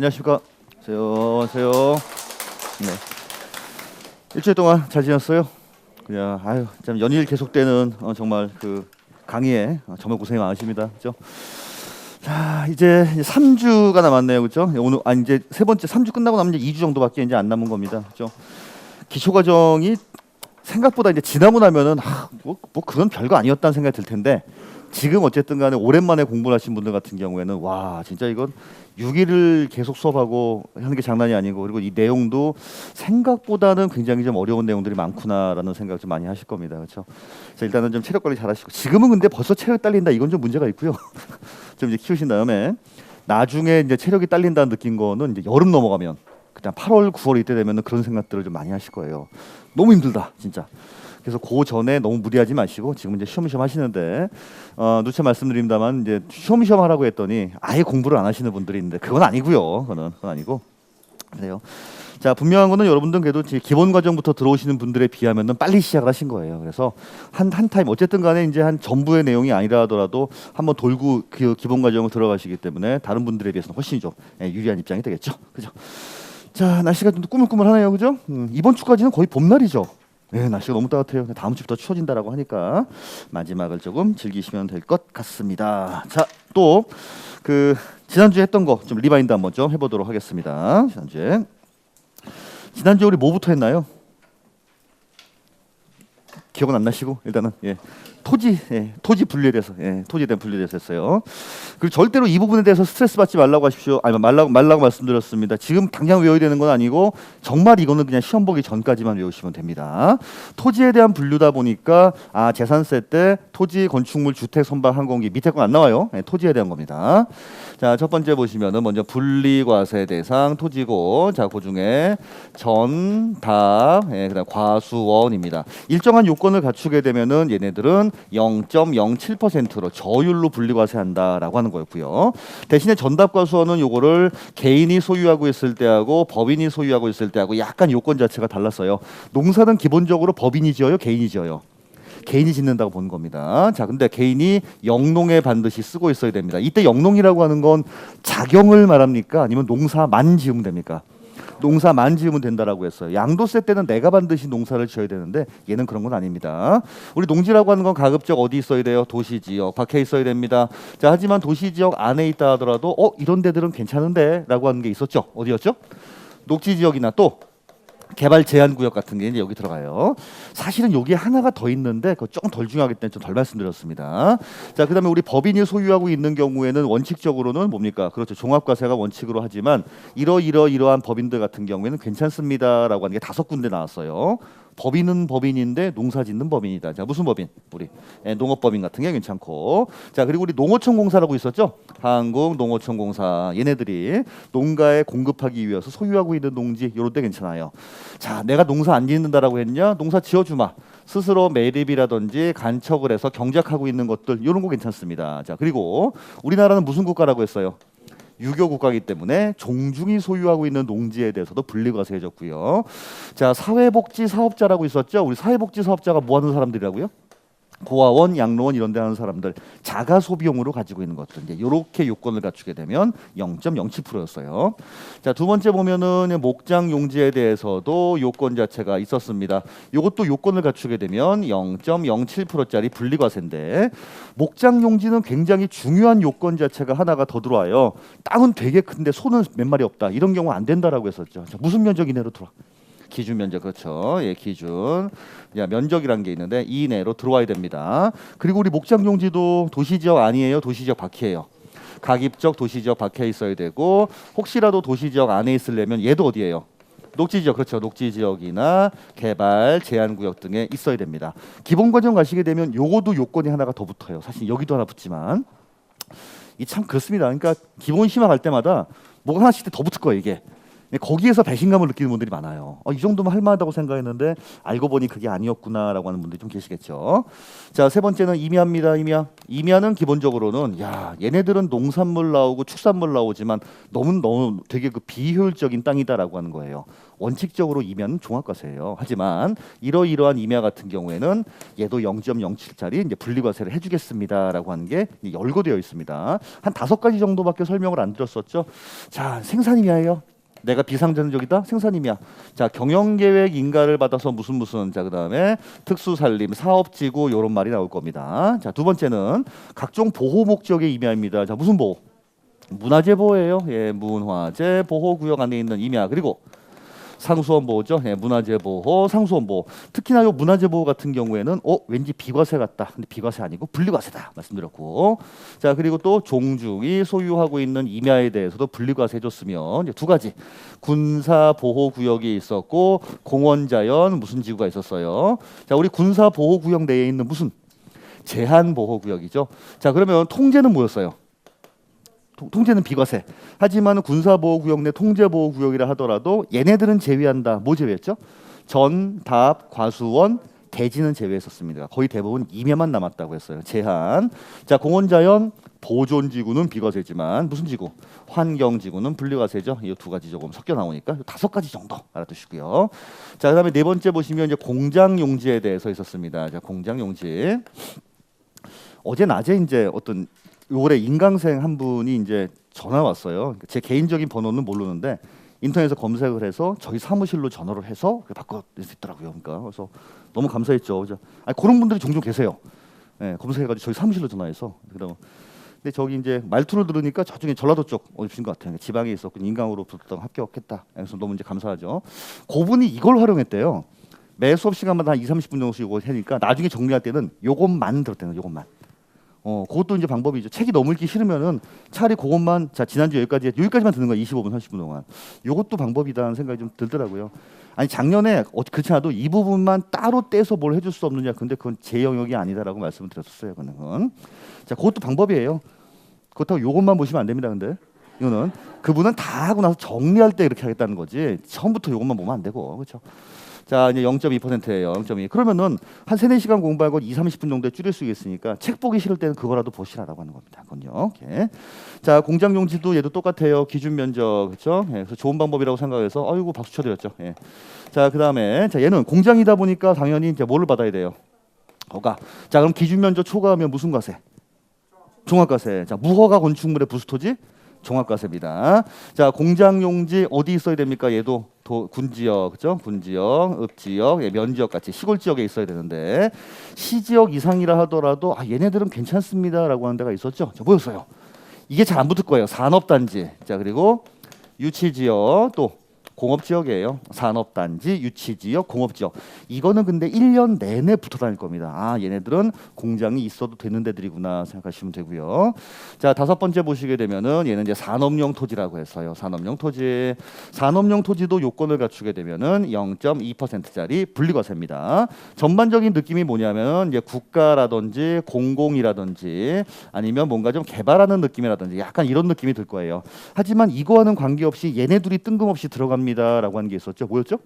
안녕하십니까. 안녕하세요. 네. 일주일 동안 잘 지냈어요? 그냥 참 연일 계속되는 정말 그 강의에 정말 고생이 많으십니다. 그죠? 자, 이제 3주가 남았네요. 그죠? 오늘 이제 세 번째 3주 끝나고 나면 이제 2주 정도밖에 이제 안 남은 겁니다. 그죠? 기초 과정이 생각보다 이제 지나고 나면은 뭐 그건 별거 아니었다는 생각이 들 텐데 지금 어쨌든 간에 오랜만에 공부를 하신 분들 같은 경우에는 와 진짜 이건 6일을 계속 수업하고 하는 게 장난이 아니고 그리고 이 내용도 생각보다는 굉장히 좀 어려운 내용들이 많구나라는 생각 좀 많이 하실 겁니다. 그렇죠? 그래서 일단은 좀 체력 관리 잘 하시고 지금은 근데 벌써 체력 딸린다 이건 좀 문제가 있고요. 좀 이제 키우신 다음에 나중에 이제 체력이 딸린다는 느낀 거는 이제 여름 넘어가면 그냥 8월, 9월 이때 되면은 그런 생각들을 좀 많이 하실 거예요. 너무 힘들다 진짜. 그래서 그 전에 너무 무리하지 마시고 지금 이제 쉬엄쉬엄 하시는데 누차 말씀드립니다만 이제 쉬엄쉬엄 하라고 했더니 아예 공부를 안 하시는 분들이 있는데 그건 아니고요. 그건 아니고 그래요. 자 분명한 거는 여러분들 그래도 기본 과정부터 들어오시는 분들에 비하면은 빨리 시작을 하신 거예요. 그래서 한 타임 어쨌든 간에 이제 한 전부의 내용이 아니라 하더라도 한번 돌고 그 기본 과정을 들어가시기 때문에 다른 분들에 비해서는 훨씬 좀 유리한 입장이 되겠죠. 그죠? 자 날씨가 좀 꾸물꾸물하네요. 그죠? 이번 주까지는 거의 봄날이죠. 네, 날씨가 너무 따뜻해요. 다음 주부터 추워진다라고 하니까 마지막을 조금 즐기시면 될 것 같습니다. 자, 또 그 지난주에 했던 거 좀 리바인드 한번 좀 해보도록 하겠습니다. 지난주에 우리 뭐부터 했나요? 기억은 안 나시고 일단은 토지 분리에 대해서 토지에 대한 분리에 대해서 했어요. 그리고 절대로 이 부분에 대해서 스트레스 받지 말라고 하십시오. 아니 말라고 말씀드렸습니다. 지금 당장 외워야 되는 건 아니고 정말 이거는 그냥 시험 보기 전까지만 외우시면 됩니다. 토지에 대한 분류다 보니까 재산세 때 토지, 건축물, 주택, 선박, 항공기 밑에 건 안 나와요. 토지에 대한 겁니다. 자, 첫 번째 보시면은 먼저 분리과세 대상 토지고 자, 그중에 전, 다, 그다음 과수원입니다. 일정한 요건을 갖추게 되면은 얘네들은 0.07%로 저율로 분리과세한다라고 하는 거였고요. 대신에 전답과수원은 요거를 개인이 소유하고 있을 때하고 법인이 소유하고 있을 때하고 약간 요건 자체가 달랐어요. 농사는 기본적으로 법인이 지어요, 개인이 지어요. 개인이 짓는다고 보는 겁니다. 자, 근데 개인이 영농에 반드시 쓰고 있어야 됩니다. 이때 영농이라고 하는 건 자경을 말합니까? 아니면 농사만 지으면 됩니까? 농사만 지으면 된다라고 했어요. 양도세 때는 내가 반드시 농사를 지어야 되는데 얘는 그런 건 아닙니다. 우리 농지라고 하는 건 가급적 어디 있어야 돼요? 도시지역 밖에 있어야 됩니다. 자, 하지만 도시지역 안에 있다 하더라도 이런 데들은 괜찮은데 라고 하는 게 있었죠. 어디였죠? 녹지지역이나 또 개발 제한 구역 같은 게 이제 여기 들어가요. 사실은 여기 하나가 더 있는데 그거 조금 덜 중요하기 때문에 좀 덜 말씀드렸습니다. 자, 그다음에 우리 법인이 소유하고 있는 경우에는 원칙적으로는 뭡니까? 그렇죠. 종합과세가 원칙으로 하지만 이러한 법인들 같은 경우에는 괜찮습니다라고 하는 게 5군데 나왔어요. 법인은 법인인데 농사짓는 법인이다. 자, 무슨 법인? 우리 농업법인 같은 게 괜찮고. 자, 그리고 우리 농어촌공사라고 있었죠? 한국농어촌공사 얘네들이 농가에 공급하기 위해서 소유하고 있는 농지 이럴 때 괜찮아요. 자, 내가 농사 안 짓는다라고 했냐? 농사 지어주마. 스스로 매립이라든지 간척을 해서 경작하고 있는 것들 이런 거 괜찮습니다. 자, 그리고 우리나라는 무슨 국가라고 했어요? 유교 국가이기 때문에 종중이 소유하고 있는 농지에 대해서도 분리과세해줬고요. 자, 사회복지 사업자라고 있었죠. 우리 사회복지 사업자가 뭐 하는 사람들이라고요? 고아원, 양로원 이런 데 하는 사람들 자가 소비용으로 가지고 있는 것들 이제 이렇게 요건을 갖추게 되면 0.07%였어요. 자, 두 번째 보면은 목장 용지에 대해서도 요건 자체가 있었습니다. 이것도 요건을 갖추게 되면 0.07%짜리 분리과세인데 목장 용지는 굉장히 중요한 요건 자체가 하나가 더 들어와요. 땅은 되게 큰데 소는 몇 마리 없다. 이런 경우 안 된다라고 했었죠. 자, 무슨 면적 이내로 들어와? 기준 면적 그렇죠. 기준. 야, 면적이란 게 있는데 이 내로 들어와야 됩니다. 그리고 우리 목장 용지도 도시지역 아니에요. 도시지역 밖이에요. 가급적 도시지역 밖에 있어야 되고 혹시라도 도시지역 안에 있으려면 얘도 어디예요? 녹지지역 그렇죠. 녹지지역이나 개발 제한구역 등에 있어야 됩니다. 기본 과정 가시게 되면 요거도 요건이 하나가 더 붙어요. 사실 여기도 하나 붙지만 이 참 그렇습니다. 그러니까 기본 심화 갈 때마다 뭐가 하나씩 더 붙을 거예요. 이게. 거기에서 배신감을 느끼는 분들이 많아요. 이 정도면 할만하다고 생각했는데 알고 보니 그게 아니었구나라고 하는 분들이 좀 계시겠죠. 자, 세 번째는 임야입니다. 임야는 기본적으로는 야, 얘네들은 농산물 나오고 축산물 나오지만 너무 되게 그 비효율적인 땅이다라고 하는 거예요. 원칙적으로 임야는 종합과세예요. 하지만 이러이러한 임야 같은 경우에는 얘도 0.07짜리 이제 분리과세를 해주겠습니다라고 하는 게 열거되어 있습니다. 한 5가지 정도밖에 설명을 안 드렸었죠. 자, 생산임야예요. 내가 비상전적이다 생산임야. 자, 경영계획 인가를 받아서 무슨 자, 그다음에 특수산림 사업지구 이런 말이 나올 겁니다. 자, 두 번째는 각종 보호 목적의 임야입니다. 자, 무슨 보호? 문화재 보호예요. 예, 문화재 보호구역 안에 있는 임야. 그리고 상수원 보호죠. 예, 문화재 보호, 상수원 보호. 특히나 요 문화재 보호 같은 경우에는 왠지 비과세 같다. 근데 비과세 아니고 분리과세다 말씀드렸고. 자, 그리고 또 종중이 소유하고 있는 임야에 대해서도 분리과세 해줬으면 이제 2가지 군사 보호 구역이 있었고 공원자연 무슨 지구가 있었어요. 자, 우리 군사 보호 구역 내에 있는 무슨 제한 보호 구역이죠. 자, 그러면 통제는 뭐였어요? 통제는 비과세. 하지만 군사보호구역 내 통제보호구역이라 하더라도 얘네들은 제외한다. 뭐 제외했죠? 전, 답, 과수원, 대지는 제외했었습니다. 거의 대부분 임야만 남았다고 했어요. 제한. 자, 공원자연 보존지구는 비과세지만 무슨 지구? 환경지구는 분리과세죠. 이 2가지 조금 섞여 나오니까 5가지 정도 알아두시고요. 자, 그다음에 네 번째 보시면 이제 공장용지에 대해서 있었습니다. 자, 공장용지. 어제 낮에 이제 어떤 올해 인강생 한 분이 이제 전화 왔어요. 제 개인적인 번호는 모르는데 인터넷에서 검색을 해서 저희 사무실로 전화를 해서 바꿔 낼수 있더라고요. 그러니까 그래서 너무 감사했죠. 그런 분들이 종종 계세요. 네, 검색해가지고 저희 사무실로 전화해서 근데 저기 이제 말투를 들으니까 저쪽에 전라도 쪽 어디신 것 같아요. 지방에 있었고 인강으로 붙었다가 합격했다. 그래서 너무 이제 감사하죠. 그분이 이걸 활용했대요. 매 수업 시간마다 한 20-30분 정도씩 이거 하니까 나중에 정리할 때는 요것만 들었대요. 요것만. 그것도 이제 방법이죠. 책이 너무 읽기 싫으면은 차라리 그것만 자 지난주 여기까지만 듣는 거야. 25분 30분 동안. 요것도 방법이다는 생각이 좀 들더라고요. 아니 작년에 그렇지 않아도 이 부분만 따로 떼서 뭘 해줄 수 없느냐. 근데 그건 제 영역이 아니다라고 말씀을 드렸었어요. 그거는 자 그것도 방법이에요. 그렇다고 요것만 보시면 안 됩니다. 근데 이거는 그분은 다 하고 나서 정리할 때 이렇게 하겠다는 거지. 처음부터 요것만 보면 안 되고 그렇죠. 자, 이제 0.2%예요. 0.2. 그러면은 한 3-4시간 공부하고 2-30분 정도에 줄일 수 있으니까 책 보기 싫을 때는 그거라도 보시라라고 하는 겁니다. 그건요. 오케이. 자, 공장 용지도 얘도 똑같아요. 기준 면적. 그렇죠? 예, 그래서 좋은 방법이라고 생각해서 아이고 박수 쳐 드렸죠. 예. 자, 그다음에 자, 얘는 공장이다 보니까 당연히 이제 뭐를 받아야 돼요? 허가. 자, 그럼 기준 면적 초과하면 무슨 과세? 종합과세. 자, 무허가 건축물의 부수토지 종합과세입니다. 자, 공장용지 어디 있어야 됩니까? 얘도 군지역, 그렇죠? 군지역, 읍지역, 면지역 같이 시골 지역에 있어야 되는데 시지역 이상이라 하더라도 얘네들은 괜찮습니다라고 하는 데가 있었죠. 자, 뭐였어요? 이게 잘 안 붙을 거예요. 산업단지. 자, 그리고 유치지역 또 공업지역이에요. 산업단지, 유치지역, 공업지역. 이거는 근데 1년 내내 붙어 다닐 겁니다. 얘네들은 공장이 있어도 되는 데들이구나 생각하시면 되고요. 자, 5번째 보시게 되면은 얘는 이제 산업용 토지라고 했어요. 산업용 토지. 산업용 토지도 요건을 갖추게 되면은 0.2%짜리 분리과세입니다. 전반적인 느낌이 뭐냐면 이제 국가라든지 공공이라든지 아니면 뭔가 좀 개발하는 느낌이라든지 약간 이런 느낌이 들 거예요. 하지만 이거와는 관계없이 얘네들이 뜬금없이 들어갑니다. 라고 하는 게 있었죠. 뭐였죠?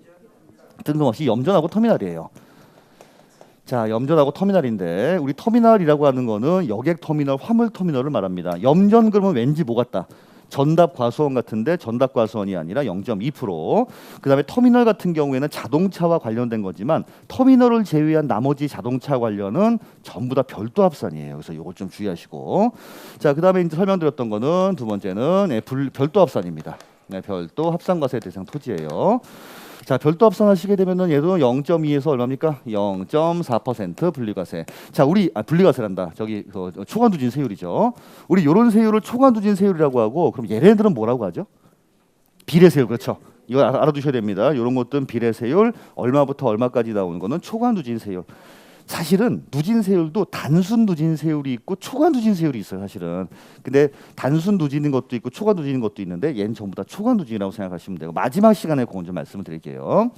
뜬금없이 염전하고 터미널이에요. 자, 염전하고 터미널인데 우리 터미널이라고 하는 거는 여객 터미널, 화물 터미널을 말합니다. 염전 그러면 왠지 뭐 같다? 전답 과수원 같은데 전답 과수원이 아니라 0.2%. 그다음에 터미널 같은 경우에는 자동차와 관련된 거지만 터미널을 제외한 나머지 자동차 관련은 전부 다 별도 합산이에요. 그래서 이걸 좀 주의하시고. 자, 그다음에 이제 설명드렸던 거는 두 번째는 별도 합산입니다. 네, 별도 합산과세 대상 토지예요. 자, 별도 합산하시게 되면은 얘도 0.2에서 얼마입니까? 0.4% 분리과세. 자, 우리 분리과세란다. 저기 초과누진 세율이죠. 우리 요런 세율을 초과누진 세율이라고 하고 그럼 얘네들은 뭐라고 하죠? 비례세율. 그렇죠. 이거 알아두셔야 됩니다. 요런 것들은 비례세율 얼마부터 얼마까지 나오는 거는 초과누진 세율. 사실은 누진세율도 단순 누진세율이 있고 초과 누진세율이 있어요. 사실은. 근데 단순 누진인 것도 있고 초과 누진인 것도 있는데 얘는 전부 다 초과 누진이라고 생각하시면 되고 마지막 시간에 그건 좀 말씀을 드릴게요.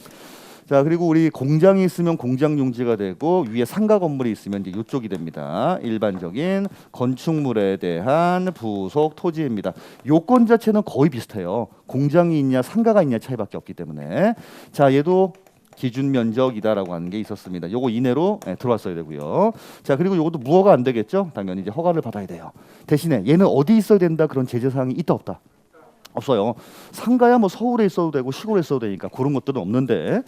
자, 그리고 우리 공장이 있으면 공장 용지가 되고 위에 상가 건물이 있으면 이제 이쪽이 됩니다. 일반적인 건축물에 대한 부속 토지입니다. 요건 자체는 거의 비슷해요. 공장이 있냐 상가가 있냐 차이밖에 없기 때문에. 자, 얘도 기준 면적이다라고 하는 게 있었습니다. 요거 이내로 들어왔어야 되고요. 자, 그리고 요것도 무허가 안 되겠죠? 당연히 이제 허가를 받아야 돼요. 대신에 얘는 어디 있어야 된다 그런 제재 사항이 있다 없다? 없어요. 상가야 뭐 서울에 있어도 되고 시골에 있어도 되니까 그런 것들은 없는데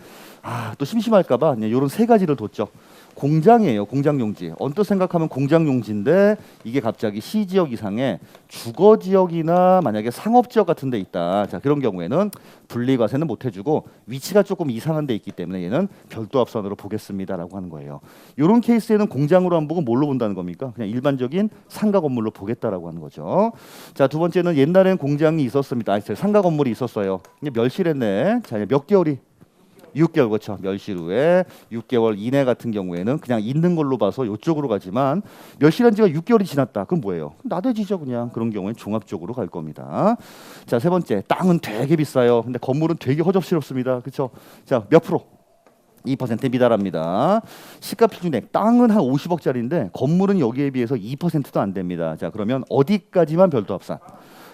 또 심심할까봐 이런 세 가지를 뒀죠. 공장이에요. 공장용지. 언뜻 생각하면 공장용지인데 이게 갑자기 시지역 이상의 주거지역이나 만약에 상업지역 같은 데 있다. 자, 그런 경우에는 분리과세는 못 해주고 위치가 조금 이상한 데 있기 때문에 얘는 별도 합산으로 보겠습니다라고 하는 거예요. 이런 케이스에는 공장으로 안 보고 뭘로 본다는 겁니까? 그냥 일반적인 상가 건물로 보겠다라고 하는 거죠. 자, 두 번째는 옛날엔 공장이 있었습니다. 상가 건물이 있었어요. 멸실했네. 자, 몇 개월이 6개월 그렇죠. 멸실 후에 6개월 이내 같은 경우에는 그냥 있는 걸로 봐서 이쪽으로 가지만 멸실한 지가 6개월이 지났다. 그럼 뭐예요? 나대지죠 그냥. 그런 경우엔 종합적으로 갈 겁니다. 자, 세 번째 땅은 되게 비싸요. 근데 건물은 되게 허접스럽습니다. 그렇죠? 자, 몇 프로? 2%에 미달합니다. 시가 평균액 땅은 한 50억짜리인데 건물은 여기에 비해서 2%도 안 됩니다. 자, 그러면 어디까지만 별도 합산?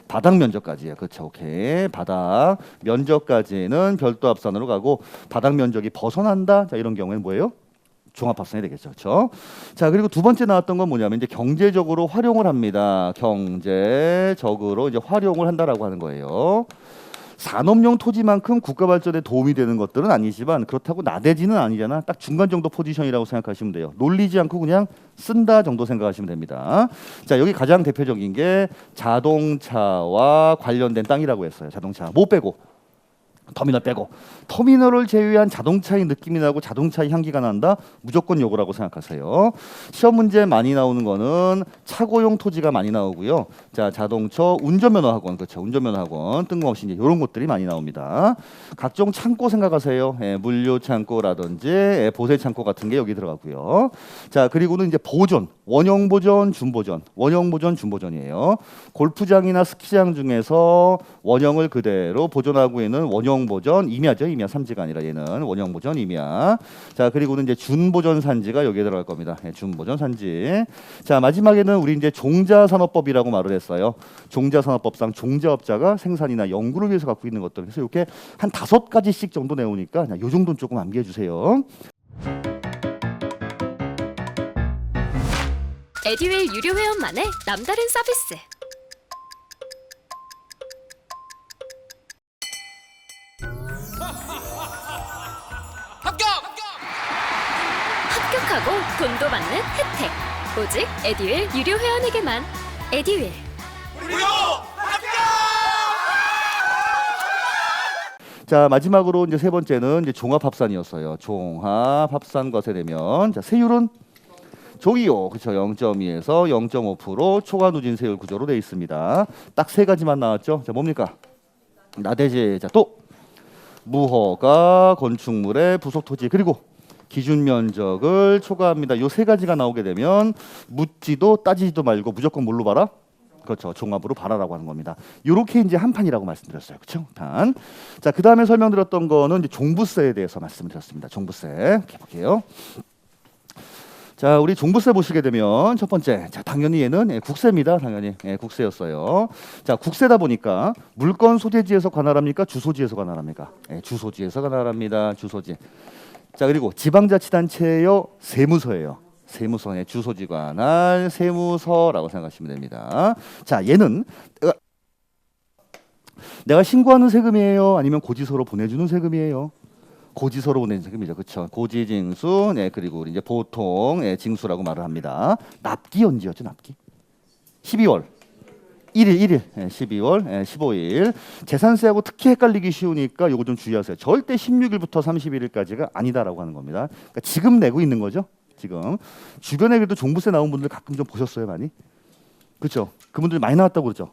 바닥 면적까지예요. 그렇죠. 오케이. 바닥 면적까지는 별도 합산으로 가고 바닥 면적이 벗어난다. 자, 이런 경우에는 뭐예요? 종합 합산이 되겠죠. 그렇죠? 자, 그리고 두 번째 나왔던 건 뭐냐면 이제 경제적으로 활용을 합니다. 경제적으로 이제 활용을 한다라고 하는 거예요. 산업용 토지만큼 국가 발전에 도움이 되는 것들은 아니지만 그렇다고 나대지는 아니잖아. 딱 중간 정도 포지션이라고 생각하시면 돼요. 놀리지 않고 그냥 쓴다 정도 생각하시면 됩니다. 자, 여기 가장 대표적인 게 자동차와 관련된 땅이라고 했어요. 자동차 뭐 빼고? 터미널 빼고. 터미널을 제외한 자동차의 느낌이 나고 자동차의 향기가 난다? 무조건 요거라고 생각하세요. 시험 문제 많이 나오는 거는 차고용 토지가 많이 나오고요. 자, 자동차 운전면허 학원, 그렇죠. 운전면허 학원 뜬금없이 이제 이런 것들이 많이 나옵니다. 각종 창고 생각하세요. 물류 창고라든지 보세 창고 같은 게 여기 들어가고요. 자, 그리고는 이제 보존, 원형 보존, 준보존, 원형 보존, 준보존이에요. 골프장이나 스키장 중에서 원형을 그대로 보존하고 있는 원형 보존 임야죠. 임야 삼지가 아니라 얘는 원형 보존 임야. 자, 그리고는 이제 준보존 산지가 여기에 들어갈 겁니다. 준보존 산지. 자, 마지막에는 우리 이제 종자산업법이라고 말을 했어요. 종자산업법상 종자업자가 생산이나 연구를 위해서 갖고 있는 것들. 그래서 이렇게 한 5가지씩 정도 내오니까 요 정도는 조금 암기해 주세요. 에듀윌 유료 회원만의 남다른 서비스. 합격하고 돈도 받는 혜택. 오직 에듀윌 유료 회원에게만. 에듀윌. 무료 합격! 자, 마지막으로 이제 세 번째는 이제 종합합산이었어요. 종합합산 것에 되면 자, 세율은 저기요. 그렇죠. 0.2에서 0.5% 초과 누진 세율 구조로 되어 있습니다. 딱 세 가지만 나왔죠. 자, 뭡니까? 나대제. 자, 또 무허가 건축물의 부속 토지 그리고 기준 면적을 초과합니다. 요 세 가지가 나오게 되면 묻지도 따지지도 말고 무조건 뭘로 봐라? 그렇죠. 종합으로 봐라라고 하는 겁니다. 요렇게 이제 한 판이라고 말씀드렸어요. 그렇죠? 판. 자, 그다음에 설명드렸던 거는 이제 종부세에 대해서 말씀드렸습니다. 종부세. 이렇게 볼게요. 자, 우리 종부세 보시게 되면 첫 번째, 자, 당연히 얘는 국세입니다. 당연히 국세였어요. 자, 국세다 보니까 물건 소재지에서 관할합니까? 주소지에서 관할합니까? 주소지에서 관할합니다. 주소지. 자, 그리고 지방자치단체요 세무서예요. 세무서의 주소지 관할 세무서라고 생각하시면 됩니다. 자, 얘는 내가 신고하는 세금이에요? 아니면 고지서로 보내주는 세금이에요? 고지서로 보내는 세금이죠. 그렇죠. 고지징수, 그리고 우리 이제 보통 징수라고 말을 합니다. 납기 언제였죠? 납기? 12월 1일, 12월 15일. 재산세하고 특히 헷갈리기 쉬우니까 요거 좀 주의하세요. 절대 16일부터 31일까지가 아니다라고 하는 겁니다. 그러니까 지금 내고 있는 거죠. 지금 주변에 그래도 종부세 나온 분들 가끔 좀 보셨어요, 많이? 그렇죠. 그분들 많이 나왔다고 그러죠.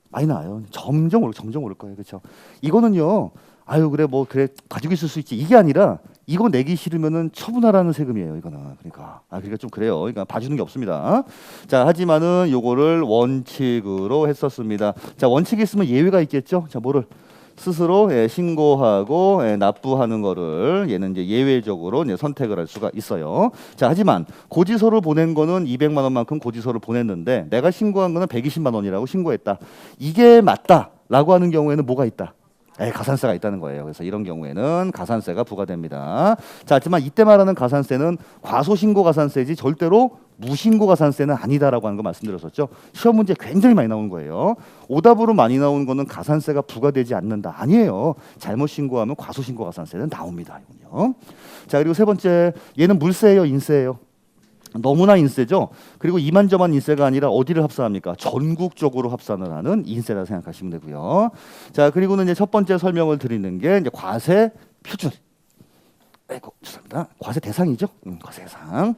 많이 나와요. 점점 오를 거예요. 그렇죠. 이거는요. 아유, 그래 뭐 그래 가지고 있을 수 있지. 이게 아니라 이거 내기 싫으면은 처분하라는 세금이에요. 이거는. 그러니까 좀 그래요. 그러니까 봐주는 게 없습니다. 자, 하지만은 요거를 원칙으로 했었습니다. 자, 원칙이 있으면 예외가 있겠죠. 자, 뭐를 스스로 신고하고 납부하는 거를 얘는 이제 예외적으로 이제 선택을 할 수가 있어요. 자, 하지만 고지서를 보낸 거는 200만 원만큼 고지서를 보냈는데 내가 신고한 거는 120만 원이라고 신고했다. 이게 맞다라고 하는 경우에는 뭐가 있다? 가산세가 있다는 거예요. 그래서 이런 경우에는 가산세가 부과됩니다. 자, 하지만 이때 말하는 가산세는 과소신고 가산세지 절대로 무신고 가산세는 아니다라고 하는 거 말씀드렸었죠. 시험 문제 굉장히 많이 나오는 거예요. 오답으로 많이 나오는 거는 가산세가 부과되지 않는다. 아니에요. 잘못 신고하면 과소신고 가산세는 나옵니다. 이군요. 자, 그리고 세 번째, 얘는 물세예요, 인세예요? 너무나 인세죠. 그리고 이만저만 인세가 아니라 어디를 합산합니까? 전국적으로 합산을 하는 인세라 생각하시면 되고요. 자, 그리고는 이제 첫 번째 설명을 드리는 게 이제 과세 표준. 죄송합니다. 과세 대상이죠. 과세 대상.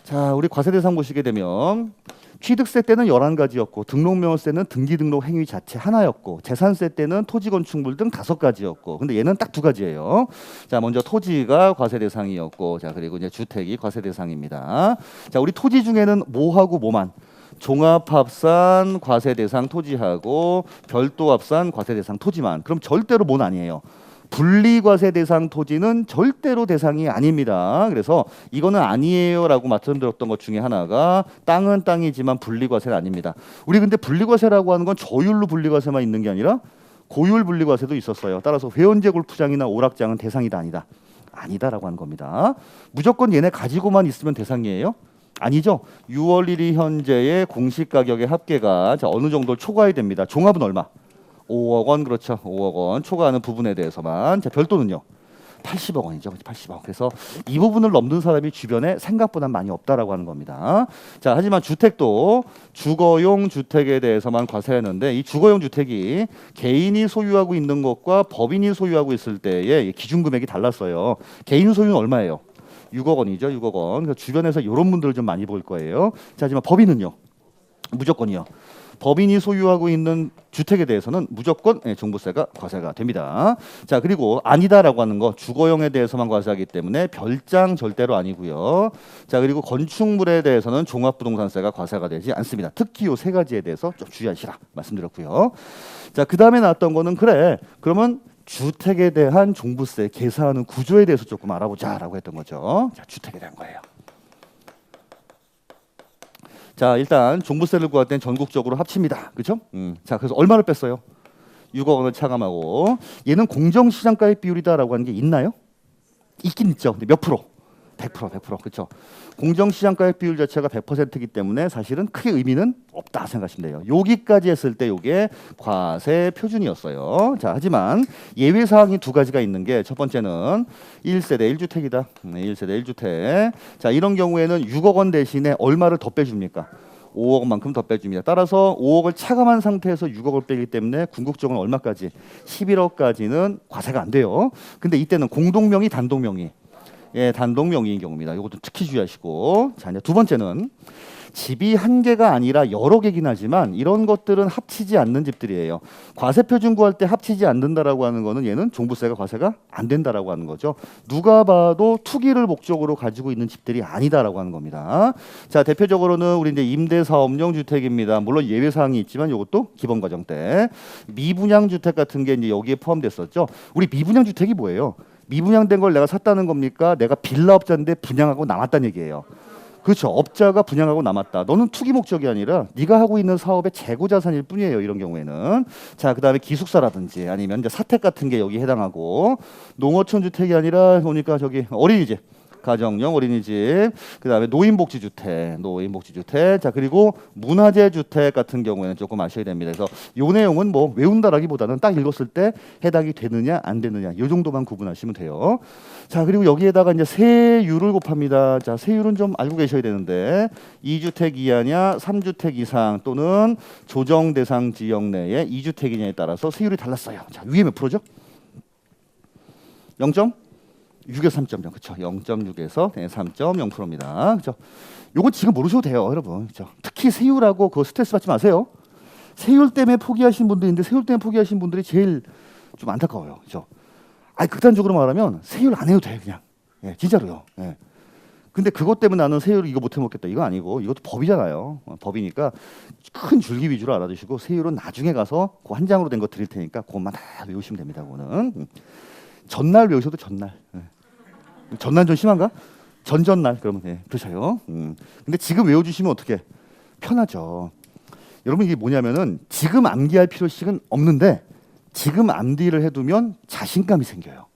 자, 우리 과세 대상 보시게 되면 취득세 때는 11가지였고 등록명세는 등기등록 행위 자체 하나였고 재산세 때는 토지 건축물 등 5가지였고 근데 얘는 딱 2가지예요. 자, 먼저 토지가 과세 대상이었고 자, 그리고 이제 주택이 과세 대상입니다. 자, 우리 토지 중에는 뭐하고 뭐만 종합합산 과세 대상 토지하고 별도 합산 과세 대상 토지만. 그럼 절대로 뭐는 아니에요. 분리과세 대상 토지는 절대로 대상이 아닙니다. 그래서 이거는 아니에요라고 말씀드렸던 것 중에 하나가 땅은 땅이지만 분리과세는 아닙니다. 우리 근데 분리과세라고 하는 건 저율로 분리과세만 있는 게 아니라 고율 분리과세도 있었어요. 따라서 회원제 골프장이나 오락장은 대상이다 아니다? 아니다라고 하는 겁니다. 무조건 얘네 가지고만 있으면 대상이에요? 아니죠. 6월 1일 현재의 공시 가격의 합계가 자, 어느 정도 초과해야 됩니다. 종합은 얼마? 5억 원. 그렇죠. 5억 원 초과하는 부분에 대해서만. 자, 별도는요. 80억 원이죠. 80억. 그래서 이 부분을 넘는 사람이 주변에 생각보다 많이 없다라고 하는 겁니다. 자, 하지만 주택도 주거용 주택에 대해서만 과세하는데 이 주거용 주택이 개인이 소유하고 있는 것과 법인이 소유하고 있을 때의 기준 금액이 달랐어요. 개인 소유는 얼마예요? 6억 원이죠. 6억 원. 그래서 주변에서 이런 분들을 좀 많이 볼 거예요. 자, 하지만 법인은요. 무조건이요. 법인이 소유하고 있는 주택에 대해서는 무조건 종부세가 과세가 됩니다. 자, 그리고 아니다라고 하는 거 주거용에 대해서만 과세하기 때문에 별장 절대로 아니고요. 자, 그리고 건축물에 대해서는 종합부동산세가 과세가 되지 않습니다. 특히 이 3가지에 대해서 좀 주의하시라 말씀드렸고요. 자, 그 다음에 나왔던 거는 그래 그러면 주택에 대한 종부세 계산하는 구조에 대해서 조금 알아보자라고 했던 거죠. 자, 주택에 대한 거예요. 자, 일단 종부세를 구할 땐 전국적으로 합칩니다. 그렇죠? 자, 그래서 얼마를 뺐어요? 6억 원을 차감하고 얘는 공정시장가액 비율이다라고 하는 게 있나요? 있긴 있죠. 근데 몇 프로? 100%. 그렇죠. 공정시장가액 비율 자체가 100%이기 때문에 사실은 크게 의미는 없다 생각하시면 돼요. 여기까지 했을 때 이게 과세 표준이었어요. 자, 하지만 예외 사항이 2가지가 있는 게 첫 번째는 1세대 1주택이다. 1세대 1주택. 자, 이런 경우에는 6억 원 대신에 얼마를 더 빼줍니까? 5억만큼 더 빼줍니다. 따라서 5억을 차감한 상태에서 6억을 빼기 때문에 궁극적으로 얼마까지? 11억까지는 과세가 안 돼요. 근데 이때는 공동명의, 단독명의. 단독 명의인 경우입니다. 이것도 특히 주의하시고. 자, 이제 두 번째는 집이 한 개가 아니라 여러 개긴 하지만 이런 것들은 합치지 않는 집들이에요. 과세 표준 구할 때 합치지 않는다라고 하는 거는 얘는 종부세가 과세가 안 된다라고 하는 거죠. 누가 봐도 투기를 목적으로 가지고 있는 집들이 아니다라고 하는 겁니다. 자, 대표적으로는 우리 이제 임대사업용 주택입니다. 물론 예외 사항이 있지만 이것도 기본 과정 때 미분양 주택 같은 게 이제 여기에 포함됐었죠. 우리 미분양 주택이 뭐예요? 미분양된 걸 내가 샀다는 겁니까? 내가 빌라업자인데 분양하고 남았다는 얘기예요. 그렇죠. 업자가 분양하고 남았다. 너는 투기 목적이 아니라 네가 하고 있는 사업의 재고 자산일 뿐이에요. 이런 경우에는. 자, 그다음에 기숙사라든지 아니면 이제 사택 같은 게 여기 해당하고 농어촌 주택이 아니라 보니까 저기 어린이집. 가정용 어린이집, 그다음에 노인복지주택. 자, 그리고 문화재 주택 같은 경우에는 조금 아셔야 됩니다. 그래서 요 내용은 뭐 외운다라기보다는 딱 읽었을 때 해당이 되느냐 안 되느냐 요 정도만 구분하시면 돼요. 자, 그리고 여기에다가 이제 세율을 곱합니다. 자, 세율은 좀 알고 계셔야 되는데 2주택 이하냐 3주택 이상 또는 조정 대상 지역 내에 2주택이냐에 따라서 세율이 달랐어요. 자, 위에 몇 프로죠? 0.6에서 3.0. 그렇죠. 0.6에서 3.0%입니다. 그렇죠. 요거 지금 모르셔도 돼요, 여러분. 그렇죠. 특히 세율하고 그 스트레스 받지 마세요. 세율 때문에 포기하신 분들이 있는데 세율 때문에 포기하신 분들이 제일 좀 안타까워요. 그렇죠. 아니 극단적으로 말하면 세율 안 해도 돼 그냥. 진짜로요. 근데 그것 때문에 나는 세율을 이거 못 해먹겠다. 이거 아니고 이것도 법이잖아요. 법이니까 큰 줄기 위주로 알아두시고 세율은 나중에 가서 그 한 장으로 된 거 드릴 테니까 그것만 다 외우시면 됩니다. 그거는 전날 외우셔도 전날. 전날 좀 심한가? 전전날 그러면 그렇죠. 근데 지금 외워주시면 어떻게 편하죠. 여러분 이게 뭐냐면은 지금 암기할 필요식은 없는데 지금 암기를 해두면 자신감이 생겨요.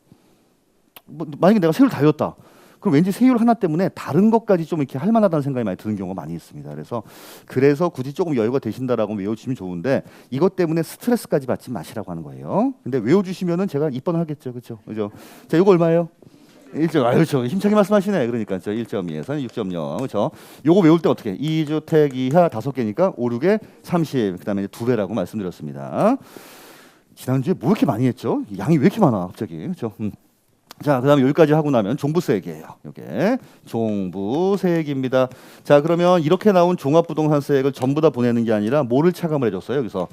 뭐, 만약에 내가 세율 다 외웠다. 그럼 왠지 세율 하나 때문에 다른 것까지 좀 이렇게 할 만하다는 생각이 많이 드는 경우가 많이 있습니다. 그래서 굳이 조금 여유가 되신다라고 외워주시면 좋은데 이것 때문에 스트레스까지 받지 마시라고 하는 거예요. 근데 외워주시면은 제가 입번을 하겠죠, 그렇죠? 그죠? 자, 이거 얼마예요? 1점. 아, 그렇죠. 힘차게 말씀하시네. 그러니까 저 1.2에서는 6.0. 그렇죠? 요거 외울 때 어떻게? 2주택 이하 5개니까 5, 6에 30. 그다음에 2배라고 말씀드렸습니다. 지난주에 뭐 이렇게 많이 했죠? 양이 왜 이렇게 많아, 갑자기? 그렇죠? 자, 그다음에 여기까지 하고 나면 종부세 얘기예요. 이게 종부세 얘기입니다. 자, 그러면 이렇게 나온 종합부동산세액을 전부 다 보내는 게 아니라 뭐를 차감을 해줬어요? 여기서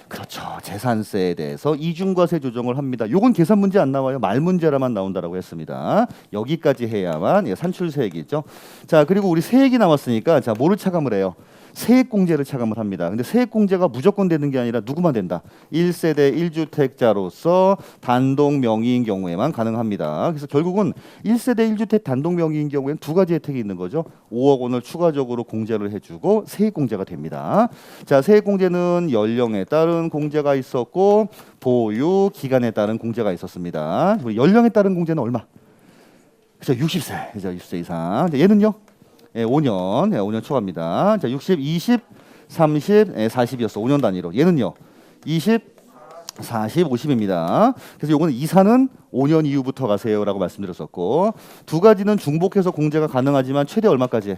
그렇죠. 재산세에 대해서 이중과세 조정을 합니다. 요건 계산 문제 안 나와요. 말 문제라만 나온다라고 했습니다. 여기까지 해야만 산출세액이 있죠. 자, 그리고 우리 세액이 나왔으니까 자, 뭐를 차감을 해요? 세액공제를 차감을 합니다. 근데 세액공제가 무조건 되는 게 아니라 누구만 된다. 1세대 1주택자로서 단독 명의인 경우에만 가능합니다. 그래서 결국은 1세대 1주택 단독 명의인 경우에는 두 가지 혜택이 있는 거죠. 5억 원을 추가적으로 공제를 해주고 세액공제가 됩니다. 자, 세액공제는 연령에 따른 공제가 있었고 보유 기간에 따른 공제가 있었습니다. 우리 연령에 따른 공제는 얼마? 그렇죠. 60세. 그죠. 60세 이상. 얘는요? 5년, 5년 초과입니다. 자, 60, 20, 30, 40이었어. 5년 단위로. 얘는요, 20, 40, 50입니다. 그래서 요거는 이사는 5년 이후부터 가세요라고 말씀드렸었고 두 가지는 중복해서 공제가 가능하지만 최대 얼마까지?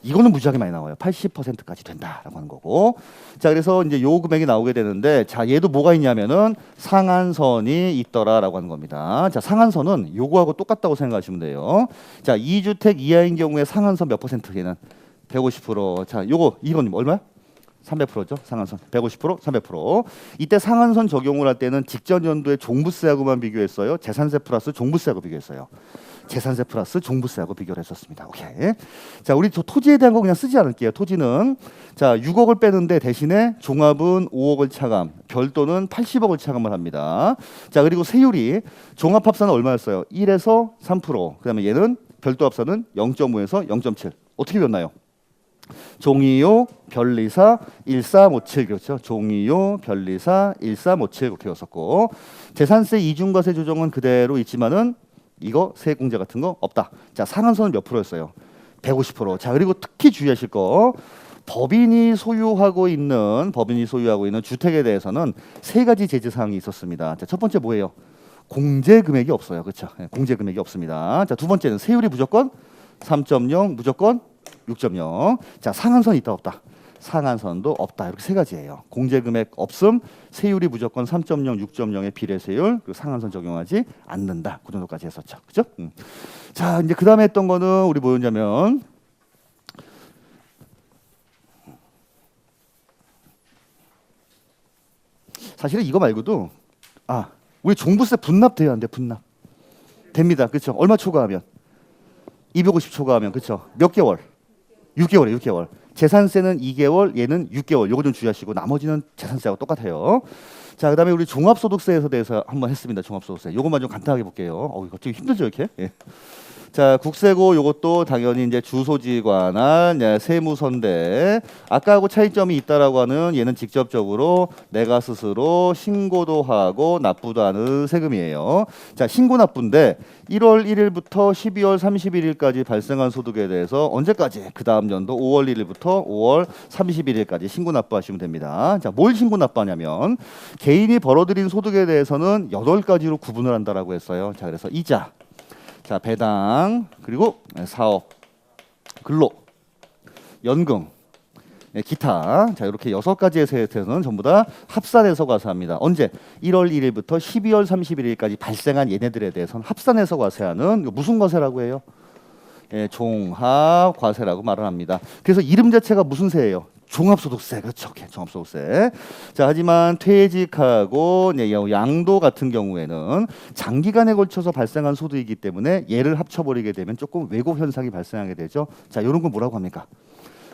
이거는 무지하게 많이 나와요. 80%까지 된다라고 하는 거고. 자, 그래서 이제 요 금액이 나오게 되는데 자, 얘도 뭐가 있냐면은 상한선이 있더라라고 하는 겁니다. 자, 상한선은 요거하고 똑같다고 생각하시면 돼요. 자, 2주택 이하인 경우에 상한선 몇 퍼센트? 얘는 150%. 자, 요거 이건 얼마야? 300%죠. 상한선 150%, 300%. 이때 상한선 적용을 할 때는 직전 연도에 종부세하고만 비교했어요. 재산세 플러스 종부세하고 비교했어요. 재산세 플러스 종부세하고 비교를 했었습니다. 오케이. 자, 우리 토지에 대한 거 그냥 쓰지 않을게요. 토지는 자 6억을 빼는데 대신에 종합은 5억을 차감, 별도는 80억을 차감을 합니다. 자, 그리고 세율이 종합합산은 얼마였어요? 1에서 3%. 그다음에 얘는 별도합산은 0.5에서 0.7. 어떻게 변나요? 종이요 별리사 1357 그렇죠. 종이요 별리사 1357 그렇게 였었고 재산세 이중과세 조정은 그대로 있지만은 이거 세액공제 같은 거 없다. 자, 상한선은 몇 프로였어요? 150%. 자, 그리고 특히 주의하실 거 법인이 소유하고 있는 주택에 대해서는 세 가지 제재 사항이 있었습니다. 자, 첫 번째 뭐예요? 공제 금액이 없어요. 그렇죠? 공제 금액이 없습니다. 자, 두 번째는 세율이 무조건 3.0 무조건 6.0. 자, 상한선이 있다 없다? 상한선도 없다. 이렇게 세 가지예요. 공제금액 없음, 세율이 무조건 3.0, 6.0의 비례세율, 그리고 상한선 적용하지 않는다. 그 정도까지 했었죠. 그죠? 자, 이제 그 다음에 했던 거는 우리 뭐였냐면 사실은 이거 말고도 우리 종부세 분납돼야 안 돼? 분납. 됩니다. 그렇죠? 얼마 초과하면? 250 초과하면 그렇죠? 몇 개월? 6개월이에요. 6개월. 재산세는 2개월, 얘는 6개월. 요거 좀 주의하시고 나머지는 재산세하고 똑같아요. 자, 그다음에 우리 종합소득세에 대해서 한번 했습니다. 종합소득세. 요것만 좀 간단하게 볼게요. 이거 좀 힘들죠, 이렇게? 예. 자, 국세고 요것도 당연히 이제 주소지에 관한 세무서인데 아까하고 차이점이 있다라고 하는 얘는 직접적으로 내가 스스로 신고도 하고 납부도 하는 세금이에요. 자, 신고 납부인데 1월 1일부터 12월 31일까지 발생한 소득에 대해서 언제까지? 그 다음 연도 5월 1일부터 5월 31일까지 신고 납부하시면 됩니다. 자, 뭘 신고 납부하냐면 개인이 벌어들인 소득에 대해서는 8가지로 구분을 한다라고 했어요. 자, 그래서 이자, 자, 배당, 그리고 사업, 근로, 연금, 기타. 자, 이렇게 6가지의 세액에서는 전부 다 합산해서 과세합니다. 언제? 1월 1일부터 12월 31일까지 발생한 얘네들에 대해서는 합산해서 과세하는 무슨 과세라고 해요? 종합 과세라고 말을 합니다. 그래서 이름 자체가 무슨 세예요? 종합소득세, 그렇죠. 오케이, 종합소득세. 자, 하지만 퇴직하고 양도 같은 경우에는 장기간에 걸쳐서 발생한 소득이기 때문에 얘를 합쳐버리게 되면 조금 왜곡 현상이 발생하게 되죠. 자, 이런 건 뭐라고 합니까?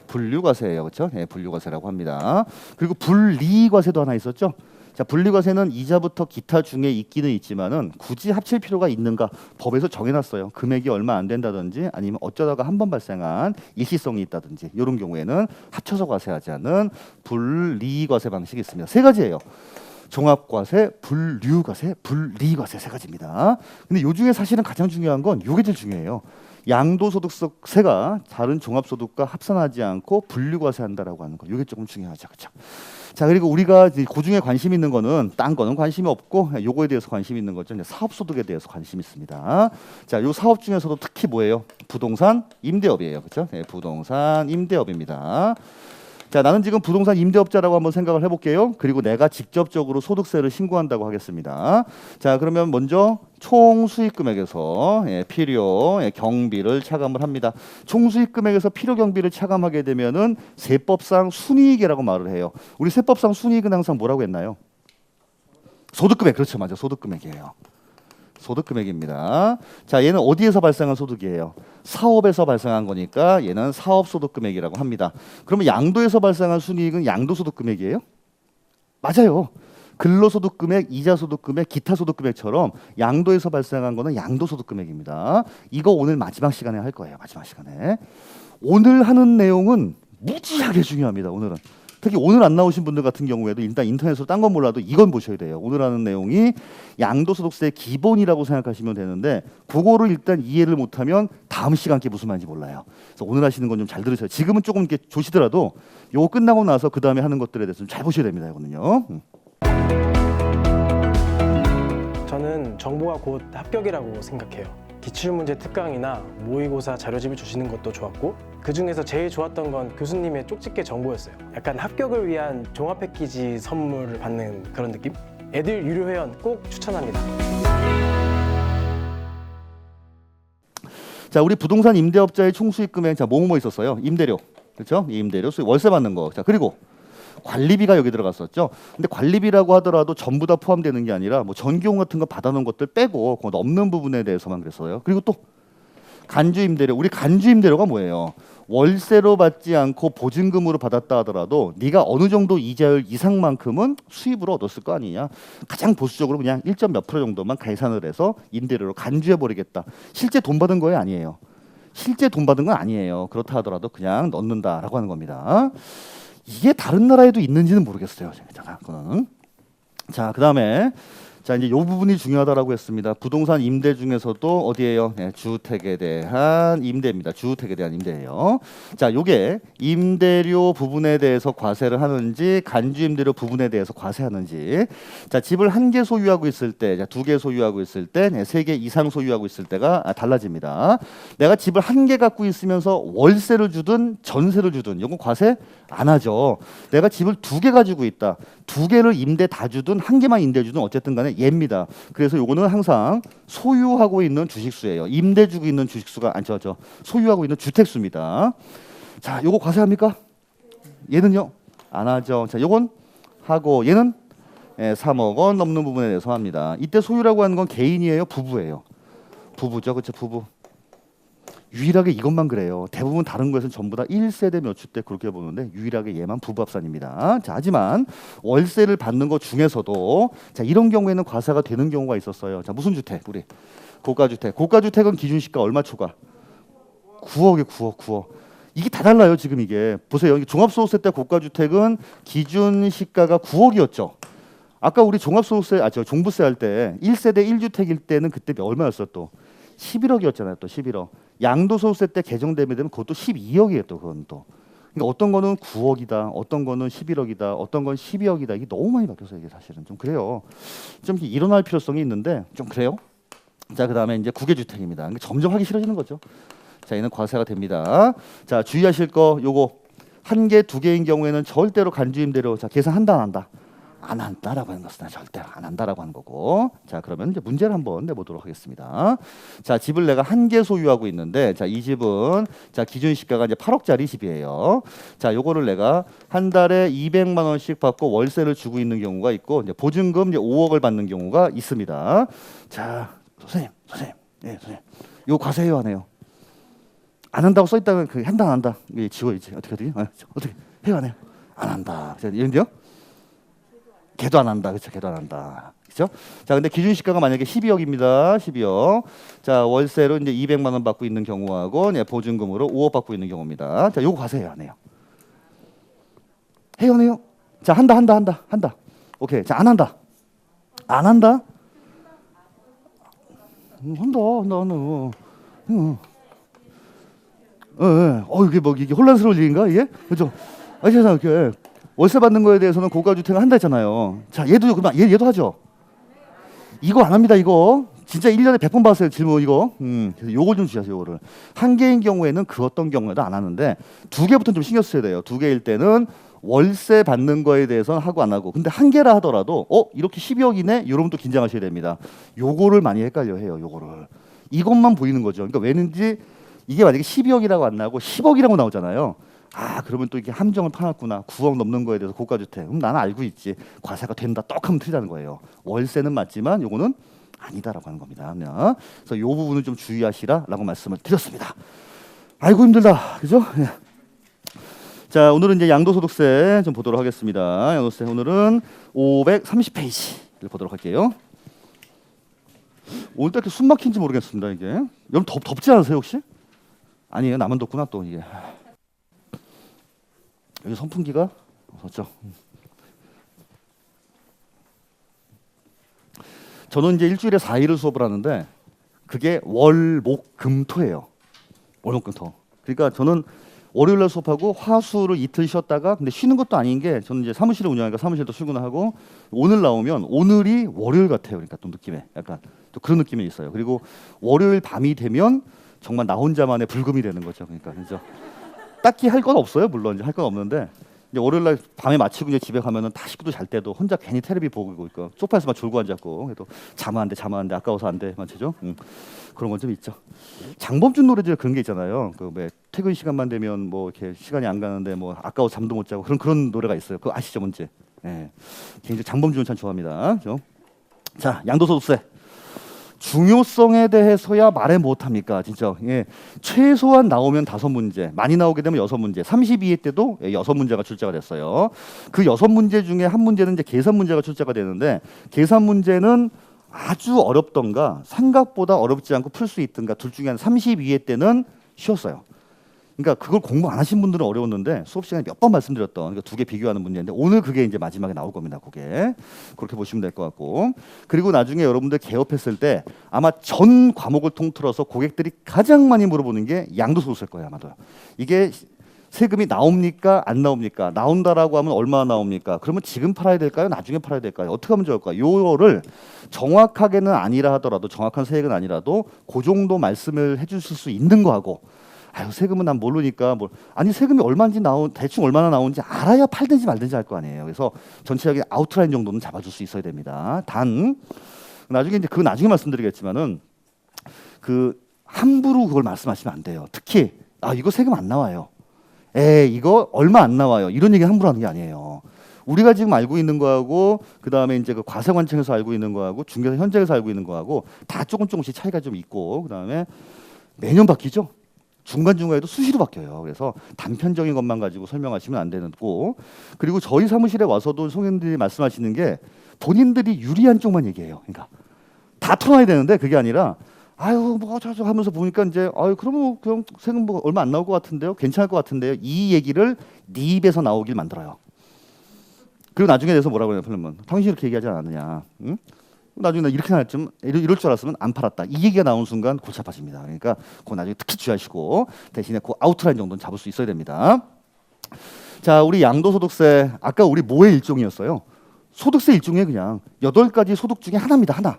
분류과세예요, 그렇죠? 네, 분류과세라고 합니다. 그리고 분리과세도 하나 있었죠. 자, 분리과세는 이자부터 기타 중에 있기는 있지만은 굳이 합칠 필요가 있는가? 법에서 정해놨어요. 금액이 얼마 안 된다든지 아니면 어쩌다가 한 번 발생한 일시성이 있다든지 이런 경우에는 합쳐서 과세하지 않는 분리과세 방식이 있습니다. 세 가지예요. 종합과세, 분류과세, 분리과세 세 가지입니다. 근데 요 중에 사실은 가장 중요한 건 요게 제일 중요해요. 양도소득세가 다른 종합소득과 합산하지 않고 분류과세한다라고 하는 거. 요게 조금 중요하죠, 그렇죠? 자, 그리고 우리가 그 중에 관심 있는 거는 딴 거는 관심이 없고 요거에 대해서 관심 있는 거죠. 이제 사업소득에 대해서 관심 있습니다. 자, 요 사업 중에서도 특히 뭐예요? 부동산 임대업이에요, 그렇죠? 네, 부동산 임대업입니다. 자, 나는 지금 부동산 임대업자라고 한번 생각을 해볼게요. 그리고 내가 직접적으로 소득세를 신고한다고 하겠습니다. 자, 그러면 먼저 총 수익금액에서 필요 경비를 차감을 합니다. 총 수익금액에서 필요 경비를 차감하게 되면은 세법상 순이익이라고 말을 해요. 우리 세법상 순이익은 항상 뭐라고 했나요? 소득금액, 그렇죠, 맞아, 소득금액이에요. 소득금액입니다. 자, 얘는 어디에서 발생한 소득이에요? 사업에서 발생한 거니까 얘는 사업소득금액이라고 합니다. 그러면 양도에서 발생한 순이익은 양도소득금액이에요? 맞아요. 근로소득금액, 이자소득금액, 기타소득금액처럼 양도에서 발생한 거는 양도소득금액입니다. 이거 오늘 마지막 시간에 할 거예요. 마지막 시간에. 오늘 하는 내용은 무지하게 중요합니다. 오늘은. 특히 오늘 안 나오신 분들 같은 경우에도 일단 인터넷으로 딴 건 몰라도 이건 보셔야 돼요. 오늘 하는 내용이 양도소득세의 기본이라고 생각하시면 되는데 그거를 일단 이해를 못하면 다음 시간께 무슨 말인지 몰라요. 그래서 오늘 하시는 건 좀 잘 들으셔요. 지금은 조금 이렇게 조시더라도 요거 끝나고 나서 그 다음에 하는 것들에 대해서 좀 잘 보셔야 됩니다. 이거는요. 저는 정보가 곧 합격이라고 생각해요. 기출문제 특강이나 모의고사 자료집을 주시는 것도 좋았고 그 중에서 제일 좋았던 건 교수님의 쪽집게 정보였어요. 약간 합격을 위한 종합 패키지 선물을 받는 그런 느낌? 애들 유료 회원 꼭 추천합니다. 자, 우리 부동산 임대업자의 총수익금액, 자, 뭐뭐 있었어요? 임대료, 그렇죠? 임대료, 수익, 월세 받는 거. 자, 그리고 관리비가 여기 들어갔었죠. 근데 관리비라고 하더라도 전부 다 포함되는 게 아니라 뭐 전기용 같은 거 받아놓은 것들 빼고 그 넘는 부분에 대해서만 그랬어요. 그리고 또 간주임대료. 우리 간주임대료가 뭐예요? 월세로 받지 않고 보증금으로 받았다 하더라도 네가 어느 정도 이자율 이상만큼은 수입으로 얻었을 거 아니냐. 가장 보수적으로 그냥 1점 몇 프로 정도만 계산을 해서 임대료로 간주해버리겠다. 실제 돈 받은 거에 아니에요. 실제 돈 받은 건 아니에요. 그렇다 하더라도 그냥 넣는다라고 하는 겁니다. 이게 다른 나라에도 있는지는 모르겠어요. 그거는. 자, 그다음에 자, 이제 이 부분이 중요하다라고 했습니다. 부동산 임대 중에서도 어디예요? 네, 주택에 대한 임대입니다. 주택에 대한 임대예요. 자, 요게 임대료 부분에 대해서 과세를 하는지 간주임대료 부분에 대해서 과세하는지. 자, 집을 한 개 소유하고 있을 때, 자, 두 개 소유하고 있을 때, 네, 세 개 이상 소유하고 있을 때가 달라집니다. 내가 집을 한 개 갖고 있으면서 월세를 주든 전세를 주든 이건 과세 안 하죠. 내가 집을 두 개 가지고 있다. 두 개를 임대 다 주든 한 개만 임대 주든 어쨌든 간에 얘입니다. 그래서 요거는 항상 소유하고 있는 주식수예요. 임대 주고 있는 주식수가 아니죠. 소유하고 있는 주택수입니다. 자, 요거 과세합니까? 얘는요? 안 하죠. 자, 요건 하고 얘는 3억 원 넘는 부분에 대해서 합니다. 이때 소유라고 하는 건 개인이에요, 부부예요. 부부죠. 그렇죠, 부부. 유일하게 이것만 그래요. 대부분 다른 것은 전부 다 1세대 몇 주 때 그렇게 보는데 유일하게 얘만 부부합산입니다. 자, 하지만 월세를 받는 것 중에서도 자, 이런 경우에는 과세가 되는 경우가 있었어요. 자, 무슨 주택? 우리 고가주택. 고가주택은 기준시가 얼마 초과? 9억에 9억. 이게 다 달라요. 지금 이게 보세요. 종합소득세 때 고가주택은 기준 시가가 9억이었죠. 아까 우리 종합소득세 종부세 할 때 1세대 1주택일 때는 그때 얼마였어요? 또 11억이었잖아요. 또 11억. 양도소득세 때 개정되면 그것도 12억이에요. 또 그건 또. 그러니까 어떤 거는 9억이다, 어떤 거는 11억이다, 어떤 건 12억이다. 이게 너무 많이 바뀌어서 이게 사실은 좀 그래요. 좀 일어날 필요성이 있는데 좀 그래요. 자, 그다음에 이제 국외주택입니다. 그러니까 점점 하기 싫어지는 거죠. 자, 얘는 과세가 됩니다. 자, 주의하실 거 요거 한 개, 두 개인 경우에는 절대로 간주임대료 자 계산한다 안 한다. 안 한다라고 하는 것은 절대 안 한다라고 하는 거고. 자, 그러면 이제 문제를 한번 내보도록 하겠습니다. 자, 집을 내가 한 개 소유하고 있는데, 자, 이 집은 자 기준 시가가 이제 8억짜리 집이에요. 자, 요거를 내가 한 달에 200만 원씩 받고 월세를 주고 있는 경우가 있고, 이제 보증금 이제 5억을 받는 경우가 있습니다. 자, 선생님, 예, 선생님, 요 과세해요 안 해요? 안 한다고 써 있다면 그 한다 안 한다 이게 지워야지. 어떻게 어떻게 해요 안 해요? 안 한다. 이런데요? 걔도 안 한다. 그렇죠? 걔도 안 한다. 그렇죠? 자, 근데 기준 시가가 만약에 12억입니다. 12억. 자, 월세로 이제 200만 원 받고 있는 경우하고 보증금으로 5억 받고 있는 경우입니다. 자, 요거 과세해요 안 해요? 해요 안 해요? 자, 한다. 오케이. 자, 안 한다. 안 한다? 한다. 이게 뭐 이게 혼란스러울 일인가 이게? 그죠? 세상 이렇게 월세 받는 거에 대해서는 고가 주택을 한다 했잖아요. 자, 얘도 그러면 얘도 하죠. 이거 안 합니다. 이거 진짜 1년에 100번 받았어요 질문 이거. 그래서 요걸 좀 주셔서 요거를 한 개인 경우에는 그 어떤 경우에도 안 하는데 두 개부터 좀 신경 써야 돼요. 두 개일 때는 월세 받는 거에 대해서는 하고 안 하고. 근데 한 개라 하더라도 이렇게 12억이네. 여러분 또 긴장하셔야 됩니다. 요거를 많이 헷갈려 해요. 요거를 이것만 보이는 거죠. 그러니까 왜는지 이게 만약에 12억이라고 안 나오고 10억이라고 나오잖아요. 아, 그러면 또 이게 함정을 파놨구나. 9억 넘는 거에 대해서 고가주택. 그럼 나는 알고 있지. 과세가 된다. 떡하면 틀리다는 거예요. 월세는 맞지만 요거는 아니다라고 하는 겁니다. 그래서 요 부분을 좀 주의하시라라고 말씀을 드렸습니다. 아이고 힘들다. 그죠? 예. 자, 오늘은 이제 양도소득세 좀 보도록 하겠습니다. 양도세 오늘은 530페이지를 보도록 할게요. 오늘 또 이렇게 숨 막힌지 모르겠습니다. 이게 여러분 덥지 않으세요 혹시? 아니에요. 나만 덥구나 또 이게. 여기 선풍기가 없었죠. 저는 이제 일주일에 4일을 수업을 하는데 그게 월, 목, 금, 토예요. 월, 목, 금, 토. 그러니까 저는 월요일 날 수업하고 화수를 이틀 쉬었다가 근데 쉬는 것도 아닌 게 저는 이제 사무실을 운영하니까 사무실도 출근을 하고 오늘 나오면 오늘이 월요일 같아요. 그러니까 또 느낌에 약간 또 그런 느낌이 있어요. 그리고 월요일 밤이 되면 정말 나 혼자만의 불금이 되는 거죠. 그러니까 그죠. 딱히 할 건 없어요. 물론 이제 할 건 없는데 이제 월요일 날 밤에 마치고 이제 집에 가면은 다 식구들 잘 때도 혼자 괜히 텔레비 보고 있고 소파에서 막 졸고 앉았고 그래도 자면 안 돼 아까워서 안 돼 맞죠? 그런 건 좀 있죠. 장범준 노래들 그런 게 있잖아요. 그 왜 퇴근 시간만 되면 뭐 이렇게 시간이 안 가는데 뭐 아까워 잠도 못 자고 그런 노래가 있어요. 그거 아시죠, 뭔지? 예. 굉장히 장범준은 참 좋아합니다. 그죠? 자, 양도소득세. 중요성에 대해서야 말해 못합니까? 진짜. 예. 최소한 나오면 5문제, 많이 나오게 되면 6문제, 32회 때도 6문제가 출제가 됐어요. 그 6문제 중에 한 문제는 이제 계산 문제가 출제가 되는데 계산 문제는 아주 어렵던가 생각보다 어렵지 않고 풀 수 있던가 둘 중에 한 32회 때는 쉬웠어요. 그러니까 그걸 공부 안 하신 분들은 어려웠는데 수업 시간에 몇 번 말씀드렸던 그러니까 두 개 비교하는 문제인데 오늘 그게 이제 마지막에 나올 겁니다. 그게 그렇게 보시면 될 것 같고 그리고 나중에 여러분들 개업했을 때 아마 전 과목을 통틀어서 고객들이 가장 많이 물어보는 게 양도소득세일 거예요. 아마도 이게 세금이 나옵니까 안 나옵니까? 나온다라고 하면 얼마나 나옵니까? 그러면 지금 팔아야 될까요? 나중에 팔아야 될까요? 어떻게 하면 좋을까요? 요거를 정확하게는 아니라 하더라도 정확한 세액은 아니라도 그 정도 말씀을 해주실 수 있는 거하고 아유 세금은 난 모르니까 아니 세금이 얼마인지 대충 얼마나 나오는지 알아야 팔든지 말든지 할 거 아니에요. 그래서 전체적인 아웃라인 정도는 잡아줄 수 있어야 됩니다. 단 나중에 이제 그 나중에 말씀드리겠지만은 그 함부로 그걸 말씀하시면 안 돼요. 특히 이거 세금 안 나와요. 이거 얼마 안 나와요. 이런 얘기 함부로 하는 게 아니에요. 우리가 지금 알고 있는 거하고 그 다음에 이제 그 과세관청에서 알고 있는 거하고 중개사 현장에서 알고 있는 거하고 다 조금씩 차이가 좀 있고 그 다음에 매년 바뀌죠. 중간중간에도 수시로 바뀌어요. 그래서 단편적인 것만 가지고 설명하시면 안 되는 거고 그리고 저희 사무실에 와서도 손님들이 말씀하시는 게 본인들이 유리한 쪽만 얘기해요. 그러니까 다 털어놔야 되는데 그게 아니라 아유 뭐 저저 하면서 보니까 이제 그러면 그냥 세금 뭐 얼마 안 나올 것 같은데요. 괜찮을 것 같은데요. 이 얘기를 네 입에서 나오길 만들어요. 그리고 나중에 대해서 뭐라고 해요. 그러면 당신이 이렇게 얘기하지 않았느냐. 응? 나중에 나 이렇게 나왔지만 이럴 줄 알았으면 안 팔았다. 이 얘기가 나오는 순간 골치 아파집니다. 그러니까 그거 나중에 특히 주의하시고 대신에 그 아웃라인 정도는 잡을 수 있어야 됩니다. 자, 우리 양도소득세 아까 우리 뭐의 일종이었어요? 소득세 일종이에요. 그냥 8가지 소득 중에 하나입니다. 하나.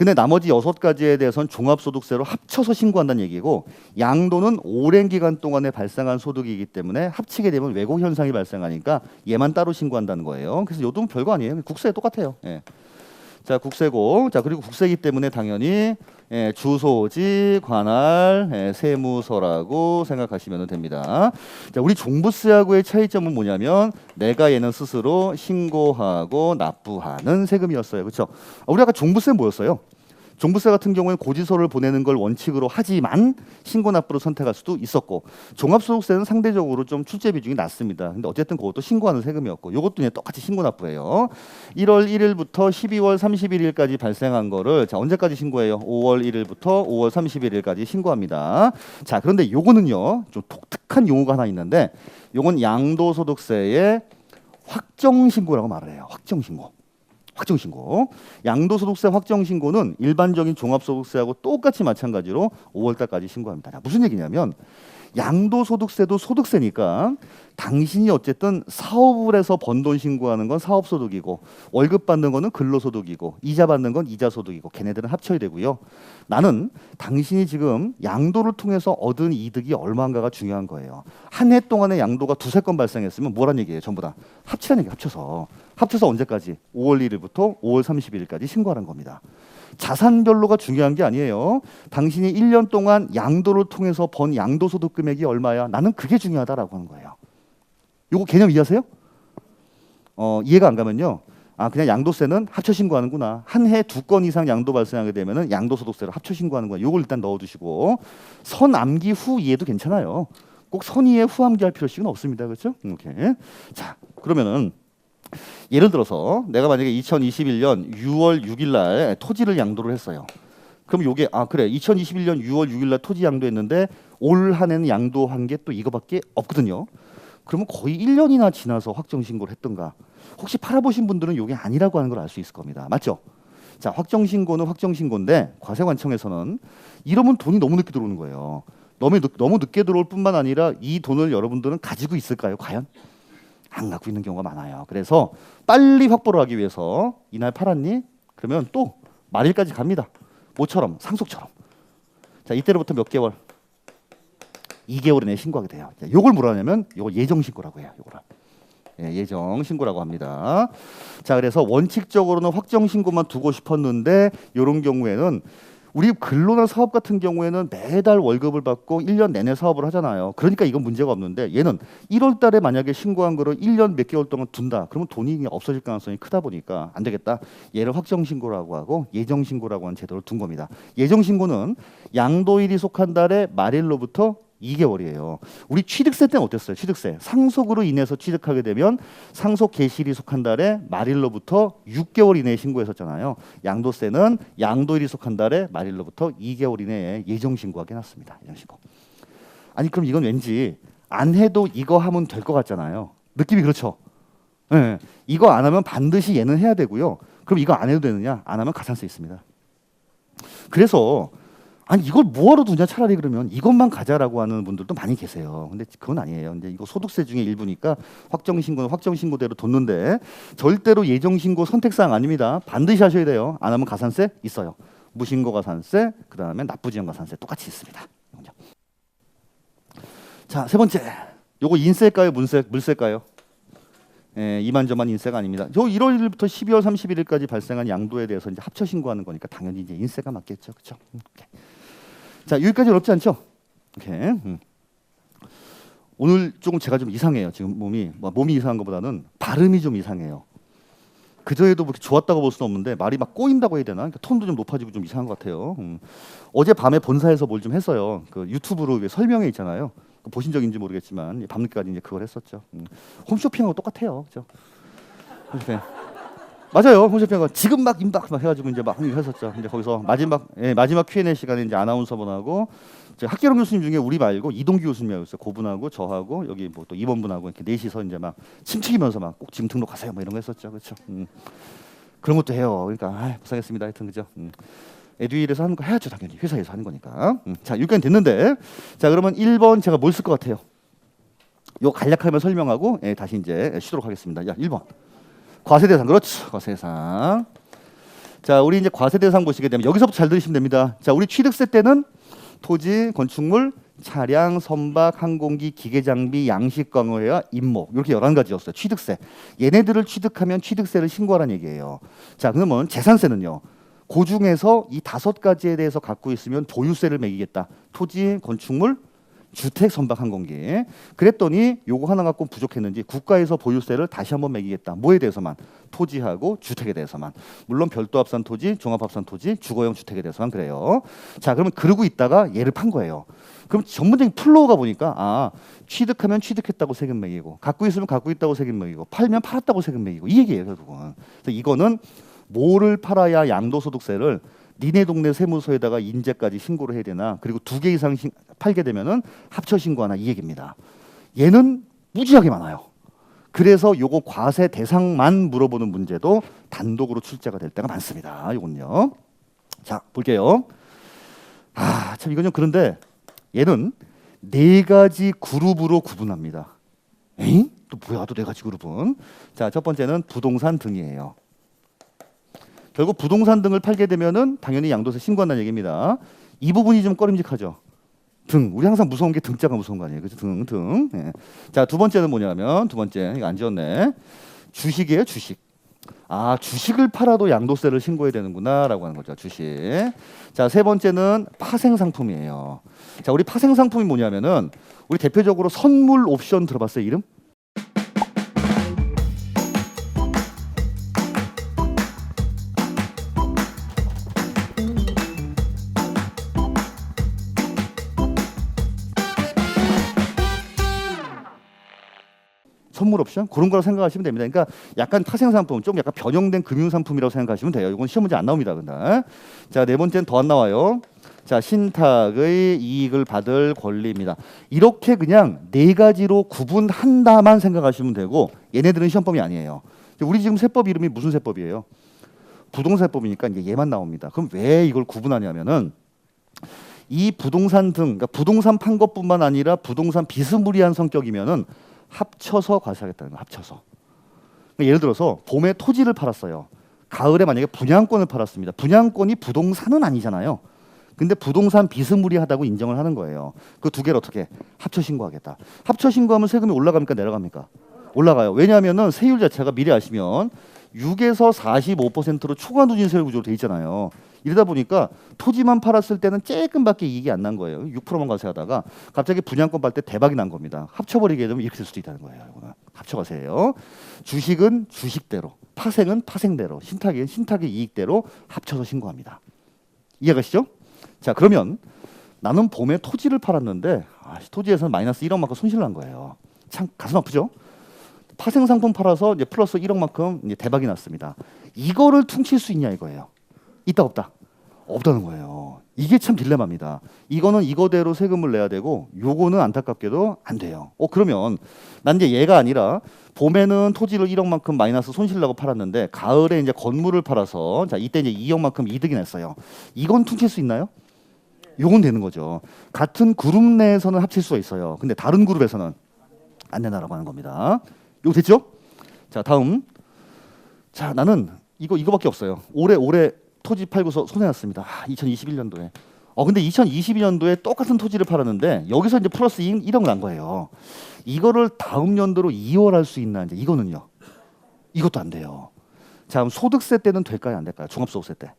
근데 나머지 6가지에 대해서는 종합소득세로 합쳐서 신고한다는 얘기고 양도는 오랜 기간 동안에 발생한 소득이기 때문에 합치게 되면 왜곡 현상이 발생하니까 얘만 따로 신고한다는 거예요. 그래서 요도 별거 아니에요. 국세 똑같아요. 예. 자, 국세고, 자 그리고 국세이기 때문에 당연히 주소지, 관할, 세무서라고 생각하시면 됩니다. 자, 우리 종부세하고의 차이점은 뭐냐면 내가 얘는 스스로 신고하고 납부하는 세금이었어요. 그렇죠? 우리 아까 종부세 뭐였어요? 종부세 같은 경우에는 고지서를 보내는 걸 원칙으로 하지만 신고 납부를 선택할 수도 있었고 종합소득세는 상대적으로 좀 출제 비중이 낮습니다. 근데 어쨌든 그것도 신고하는 세금이었고 이것도 그냥 똑같이 신고 납부예요. 1월 1일부터 12월 31일까지 발생한 거를 자 언제까지 신고해요? 5월 1일부터 5월 31일까지 신고합니다. 자 그런데 요거는요 좀 독특한 용어가 하나 있는데 요건 양도소득세의 확정신고라고 말을 해요. 확정신고. 확정신고. 양도소득세 확정신고는 일반적인 종합소득세하고 똑같이 마찬가지로 5월달까지 신고합니다. 자, 무슨 얘기냐면 양도소득세도 소득세니까 당신이 어쨌든 사업을 해서 번 돈 신고하는 건 사업소득이고 월급 받는 거는 근로소득이고 이자 받는 건 이자소득이고 걔네들은 합쳐야 되고요. 나는 당신이 지금 양도를 통해서 얻은 이득이 얼마인가가 중요한 거예요. 한 해 동안에 양도가 2-3건 발생했으면 뭐란 얘기예요? 전부 다 합치라는 얘기. 합쳐서 언제까지? 5월 1일부터 5월 31일까지 신고하는 겁니다. 자산별로가 중요한 게 아니에요. 당신이 1년 동안 양도를 통해서 번 양도소득 금액이 얼마야? 나는 그게 중요하다라고 하는 거예요. 요거 개념 이해하세요? 이해가 안 가면요. 아 그냥 양도세는 합쳐 신고하는구나. 한 해 2건 이상 양도 발생하게 되면은 양도소득세로 합쳐 신고하는구나. 요걸 일단 넣어두시고 선암기 후 이해도 괜찮아요. 꼭 선이에 후암기할 필요식은 없습니다. 그렇죠? 오케이. 자 그러면은 예를 들어서 내가 만약에 2021년 6월 6일 날 토지를 양도를 했어요. 그럼 요게 그래 2021년 6월 6일 날 토지 양도했는데 올 한 해는 양도한 게 또 이거밖에 없거든요. 그러면 거의 1년이나 지나서 확정 신고를 했던가. 혹시 팔아보신 분들은 요게 아니라고 하는 걸 알 수 있을 겁니다. 맞죠? 자, 확정 신고는 확정 신고인데 과세관청에서는 이러면 돈이 너무 늦게 들어오는 거예요. 너무 늦게 들어올 뿐만 아니라 이 돈을 여러분들은 가지고 있을까요? 과연? 안 갖고 있는 경우가 많아요. 그래서 빨리 확보를 하기 위해서 이날 팔았니? 그러면 또 말일까지 갑니다. 뭐처럼? 상속처럼. 자, 이때로부터 몇 개월? 2개월 이내에 신고하게 돼요. 자, 요걸 뭐라 하냐면 요걸 예정신고라고 해요. 요거를. 예정신고라고 합니다. 자, 그래서 원칙적으로는 확정신고만 두고 싶었는데 이런 경우에는 우리 근로나 사업 같은 경우에는 매달 월급을 받고 1년 내내 사업을 하잖아요. 그러니까 이건 문제가 없는데 얘는 1월 달에 만약에 신고한 거를 1년 몇 개월 동안 둔다. 그러면 돈이 없어질 가능성이 크다 보니까 안 되겠다. 얘를 확정신고라고 하고 예정신고라고 하는 제도를 둔 겁니다. 예정신고는 양도일이 속한 달의 말일로부터 2개월이에요. 우리 취득세 때는 어땠어요? 취득세. 상속으로 인해서 취득하게 되면 상속 개시일이 속한 달에 말일로부터 6개월 이내에 신고했었잖아요. 양도세는 양도일이 속한 달에 말일로부터 2개월 이내에 예정신고하게 해놨습니다. 예정신고. 아니 그럼 이건 왠지 안 해도 이거 하면 될 것 같잖아요. 느낌이 그렇죠? 네. 이거 안 하면 반드시 얘는 해야 되고요. 그럼 이거 안 해도 되느냐? 안 하면 가산세 있습니다. 그래서 아니 이걸 뭐하러 두냐 차라리 그러면 이것만 가자라고 하는 분들도 많이 계세요. 근데 그건 아니에요. 근데 이거 소득세 중에 일부니까 확정신고는 확정신고대로 뒀는데 절대로 예정신고 선택사항 아닙니다. 반드시 하셔야 돼요. 안 하면 가산세 있어요. 무신고 가산세, 그 다음에 납부지연 가산세 똑같이 있습니다. 자, 세 번째. 요거 인세일까요? 물세일까요? 이만저만 인세가 아닙니다. 저 1월 1일부터 12월 31일까지 발생한 양도에 대해서 이제 합쳐 신고하는 거니까 당연히 이제 인세가 맞겠죠. 그렇죠? 자, 여기까지 어렵지 않죠? 오케이. 오늘 조금 제가 좀 이상해요. 지금 몸이 이상한 것보다는 발음이 좀 이상해요. 그저에도 그렇게 좋았다고 볼 수는 없는데 말이 막 꼬인다고 해야 되나? 그러니까 톤도 좀 높아지고 좀 이상한 것 같아요. 어제 밤에 본사에서 뭘 좀 했어요. 그 유튜브로 설명회 있잖아요. 보신 적인지 모르겠지만 밤늦게까지 이제 그걸 했었죠. 홈쇼핑하고 똑같아요, 그렇죠? 홈쇼핑. 맞아요, 홈쇼핑하고 지금 막 임박 막 해가지고 이제 막 했었죠. 이제 거기서 마지막 Q&A 시간에 이제 아나운서분하고 학계론 교수님 중에 우리 말고 이동규 교수님하고 있어요. 그분하고 저하고 여기 뭐 또 임원분하고 이렇게 넷이서 이제 막 침튀기면서 막 꼭 지금 등록하세요, 뭐 이런 거 했었죠, 그렇죠? 그런 것도 해요. 그러니까 고생했습니다, 하여튼 그죠? 에듀윌에서 하는 거 해야죠, 당연히 회사에서 하는 거니까. 자, 여기까지 됐는데, 자 그러면 1번 제가 뭘 쓸 것 같아요? 요 간략하게 설명하고 다시 이제 쉬도록 하겠습니다. 야, 1번 과세대상. 그렇죠, 과세대상. 자, 우리 이제 과세 대상 보시게 되면 여기서부터 잘 들으시면 됩니다. 자, 우리 취득세 때는 토지, 건축물, 차량, 선박, 항공기, 기계장비, 양식, 광어회와 임목 이렇게 11가지였어요. 취득세. 얘네들을 취득하면 취득세를 신고하라는 얘기예요. 자, 그러면 재산세는요. 그 중에서 이 5가지에 대해서 갖고 있으면 보유세를 매기겠다. 토지, 건축물, 주택, 선박, 항공기. 그랬더니 요거 하나 갖고 부족했는지 국가에서 보유세를 다시 한번 매기겠다. 뭐에 대해서만? 토지하고 주택에 대해서만. 물론 별도 합산 토지, 종합 합산 토지, 주거용 주택에 대해서만 그래요. 자, 그러면 그러고 있다가 얘를 판 거예요. 그럼 전문적인 플로우가 보니까 아, 취득하면 취득했다고 세금 매기고, 갖고 있으면 갖고 있다고 세금 매기고, 팔면 팔았다고 세금 매기고, 이 얘기예요, 결국은. 그래서 이거는 뭐를 팔아야 양도소득세를 니네 동네 세무서에다가 인재까지 신고를 해야 되나, 그리고 2개 이상 팔게 되면은 합쳐 신고하나, 이 얘기입니다. 얘는 무지하게 많아요. 그래서 요거 과세 대상만 물어보는 문제도 단독으로 출제가 될 때가 많습니다. 요건요. 자, 볼게요. 아, 참 이건 좀 그런데 얘는 4가지 그룹으로 구분합니다. 에잉? 또 뭐야, 또 4가지 그룹은? 자, 첫 번째는 부동산 등이에요. 결국 부동산 등을 팔게 되면은 당연히 양도세 신고한다는 얘기입니다. 이 부분이 좀 꺼림직하죠. 등. 우리 항상 무서운 게 등자가 무서운 거 아니에요. 그죠? 등. 예. 자, 두 번째는 뭐냐면, 두 번째, 이거 안 지웠네. 주식이에요, 주식. 아, 주식을 팔아도 양도세를 신고해야 되는구나라고 하는 거죠. 주식. 자, 세 번째는 파생 상품이에요. 자, 우리 파생 상품이 뭐냐면은 우리 대표적으로 선물 옵션 들어봤어요, 이름? 선물 옵션 그런 거라고 생각하시면 됩니다. 그러니까 약간 파생 상품, 좀 약간 변형된 금융 상품이라고 생각하시면 돼요. 이건 시험 문제 안 나옵니다. 근데 자, 네 번째는 더 안 나와요. 자, 신탁의 이익을 받을 권리입니다. 이렇게 그냥 4가지로 구분한다만 생각하시면 되고, 얘네들은 시험법이 아니에요. 우리 지금 세법 이름이 무슨 세법이에요? 부동산세법이니까 이제 얘만 나옵니다. 그럼 왜 이걸 구분하냐면은 이 부동산 등, 그러니까 부동산 판 것뿐만 아니라 부동산 비스무리한 성격이면은 합쳐서 과세하겠다는 거예요. 합쳐서. 그러니까 예를 들어서 봄에 토지를 팔았어요. 가을에 만약에 분양권을 팔았습니다. 분양권이 부동산은 아니잖아요. 근데 부동산 비스무리하다고 인정을 하는 거예요. 그 2개를 어떻게? 합쳐 신고하겠다. 합쳐 신고하면 세금이 올라갑니까, 내려갑니까? 올라가요. 왜냐하면은 세율 자체가 미리 아시면 6에서 45%로 초과 누진세율 구조로 돼 있잖아요. 이러다 보니까 토지만 팔았을 때는 조금밖에 이익이 안 난 거예요. 6%만 과세하다가 갑자기 분양권 팔 때 대박이 난 겁니다. 합쳐버리게 되면 이렇게 될 수도 있다는 거예요. 이거는 합쳐가세요. 주식은 주식대로, 파생은 파생대로, 신탁은 신탁의 이익대로 합쳐서 신고합니다. 이해가시죠? 자, 그러면 나는 봄에 토지를 팔았는데 토지에서는 마이너스 1억만큼 손실 난 거예요. 참 가슴 아프죠? 파생 상품 팔아서 이제 플러스 1억만큼 이제 대박이 났습니다. 이거를 퉁칠 수 있냐 이거예요. 있다 없다? 없다는 거예요. 이게 참 딜레마입니다. 이거는 이거대로 세금을 내야 되고 요거는 안타깝게도 안 돼요. 그러면 난 이제 얘가 아니라 봄에는 토지를 1억만큼 마이너스 손실 나고 팔았는데 가을에 이제 건물을 팔아서 자 이때 이제 2억만큼 이득이 났어요. 이건 퉁칠 수 있나요? 요건 되는 거죠. 같은 그룹 내에서는 합칠 수가 있어요. 근데 다른 그룹에서는 안 된다라고 하는 겁니다. 요거 됐죠? 자, 다음. 자, 나는 이거밖에 없어요. 올해 토지 팔고서 손해났습니다. 2021년도에. 근데 2022년도에 똑같은 토지를 팔았는데 여기서 이제 플러스 1억 난 거예요. 이거를 다음 연도로 이월할 수 있나 이제 이거는요. 이것도 안 돼요. 자, 그럼 소득세 때는 될까요, 안 될까요? 종합소득세 때.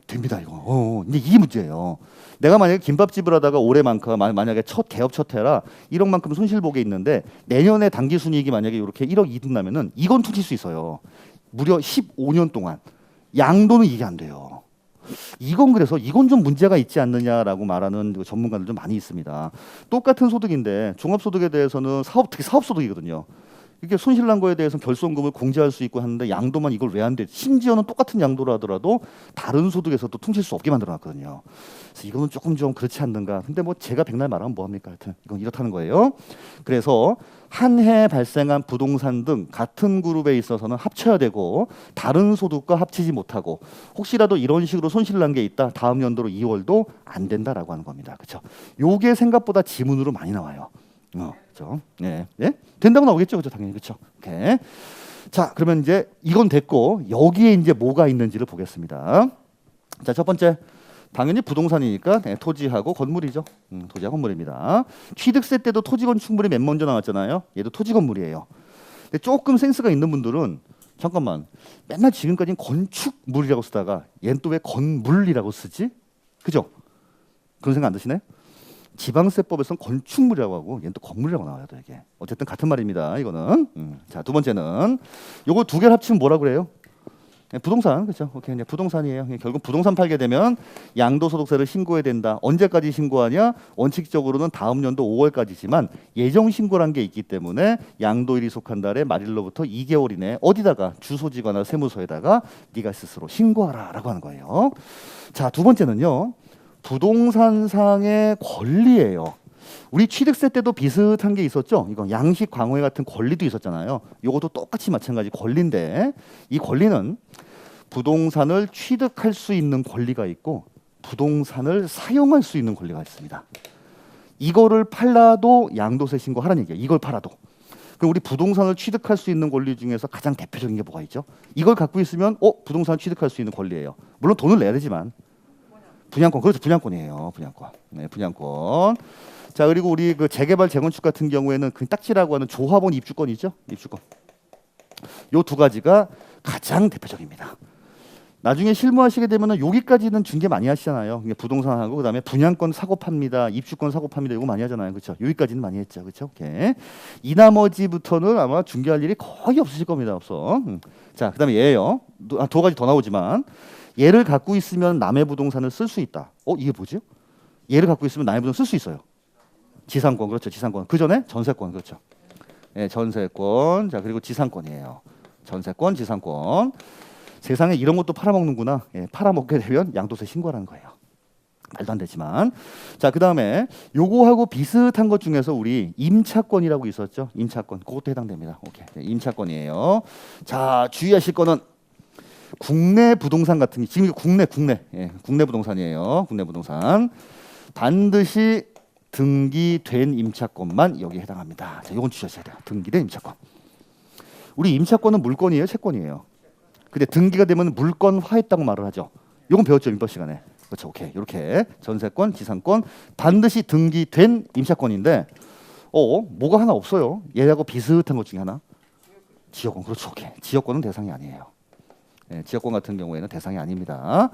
됩니다, 이거. 근데 이게 문제예요. 내가 만약에 김밥집을 하다가 올해만큼 만약에 개업 첫 해라 1억만큼 손실 보게 있는데 내년에 당기 순이익이 만약에 이렇게 1억 이득 나면은 이건 퉁칠 수 있어요. 무려 15년 동안. 양도는 이게 안 돼요. 이건 그래서 이건 좀 문제가 있지 않느냐라고 말하는 전문가들 좀 많이 있습니다. 똑같은 소득인데 종합소득에 대해서는 특히 사업소득이거든요. 이게 손실난 거에 대해서는 결손금을 공제할 수 있고 하는데 양도만 이걸 왜 안 돼? 심지어는 똑같은 양도를 하더라도 다른 소득에서 또 퉁칠 수 없게 만들어놨거든요. 그래서 이거는 조금 좀 그렇지 않는가. 근데 뭐 제가 백날 말하면 뭐합니까? 하여튼 이건 이렇다는 거예요. 그래서 한 해 발생한 부동산 등 같은 그룹에 있어서는 합쳐야 되고 다른 소득과 합치지 못하고 혹시라도 이런 식으로 손실난 게 있다. 다음 연도로 2월도 안 된다라고 하는 겁니다. 그렇죠? 요게 생각보다 지문으로 많이 나와요. 그렇죠? 네. 네? 된다고 나오겠죠, 그렇죠? 당연히 그렇죠. 오케이. 자, 그러면 이제 이건 됐고 여기에 이제 뭐가 있는지를 보겠습니다. 자, 첫 번째 당연히 부동산이니까 토지하고 건물이죠. 토지하고 건물입니다. 취득세 때도 토지 건축물이 맨 먼저 나왔잖아요. 얘도 토지 건물이에요. 근데 조금 센스가 있는 분들은 잠깐만 맨날 지금까지는 건축물이라고 쓰다가 얘는 또 왜 건물이라고 쓰지? 그죠? 그런 생각 안 드시나요? 지방세법에서는 건축물이라고 하고 얘는 또 건물이라고 나와요. 또 이게 어쨌든 같은 말입니다. 이거는 자, 두 번째는 요거 두 개를 합치면 뭐라 그래요? 부동산. 그렇죠? 오케이. 이제 부동산이에요. 결국 부동산 팔게 되면 양도소득세를 신고해야 된다. 언제까지 신고하냐? 원칙적으로는 다음 연도 5월까지지만 예정 신고란 게 있기 때문에 양도일이 속한 달에 말일로부터 2개월 이내 어디다가 주소지거나 세무서에다가 네가 스스로 신고하라라고 하는 거예요. 자, 두 번째는요. 부동산상의 권리예요. 우리 취득세 때도 비슷한 게 있었죠. 이거 양식 광회 같은 권리도 있었잖아요. 이것도 똑같이 마찬가지 권리인데 이 권리는 부동산을 취득할 수 있는 권리가 있고 부동산을 사용할 수 있는 권리가 있습니다. 이거를 팔라도 양도세 신고하라는 얘기예요. 이걸 팔아도. 그럼 우리 부동산을 취득할 수 있는 권리 중에서 가장 대표적인 게 뭐가 있죠? 이걸 갖고 있으면 부동산을 취득할 수 있는 권리예요. 물론 돈을 내야 되지만 분양권. 그렇죠. 분양권이에요. 분양권. 네, 분양권. 자, 그리고 우리 그 재개발 재건축 같은 경우에는 그 딱지라고 하는 조합원 입주권이죠. 입주권. 요 두 가지가 가장 대표적입니다. 나중에 실무하시게 되면은 여기까지는 중개 많이 하시잖아요. 부동산하고 그다음에 분양권 사고 팝니다. 입주권 사고 팝니다. 이거 많이 하잖아요. 그렇죠? 여기까지는 많이 했죠. 그렇죠? 오케이. 이 나머지부터는 아마 중개할 일이 거의 없으실 겁니다. 없어. 자, 그다음에 얘예요. 두 가지 더 나오지만 얘를 갖고 있으면 남의 부동산을 쓸 수 있다. 이게 뭐죠? 얘를 갖고 있으면 남의 부동산 쓸 수 있어요. 지상권. 그렇죠. 지상권. 그 전에 전세권. 그렇죠. 네, 전세권. 자, 그리고 지상권이에요. 전세권, 지상권. 세상에 이런 것도 팔아먹는구나. 팔아먹게 되면 양도세 신고하라는 거예요. 말도 안 되지만. 자, 그다음에 요거하고 비슷한 것 중에서 우리 임차권이라고 있었죠. 임차권. 그것도 해당됩니다. 오케이. 네, 임차권이에요. 자, 주의하실 거는 국내 부동산 같은 게 지금 이거 국내 부동산이에요. 국내 부동산. 반드시 등기된 임차권만 여기에 해당합니다. 자, 이건 주셔야 돼요. 등기된 임차권. 우리 임차권은 물권이에요, 채권이에요. 근데 등기가 되면 물권화했다고 말을 하죠. 이건 배웠죠, 민법 시간에. 그렇죠. 오케이. 이렇게 전세권, 지상권 반드시 등기된 임차권인데 뭐가 하나 없어요. 얘하고 비슷한 것 중에 하나. 지역권. 그렇죠. 오케이. 지역권은 대상이 아니에요. 지역권 같은 경우에는 대상이 아닙니다.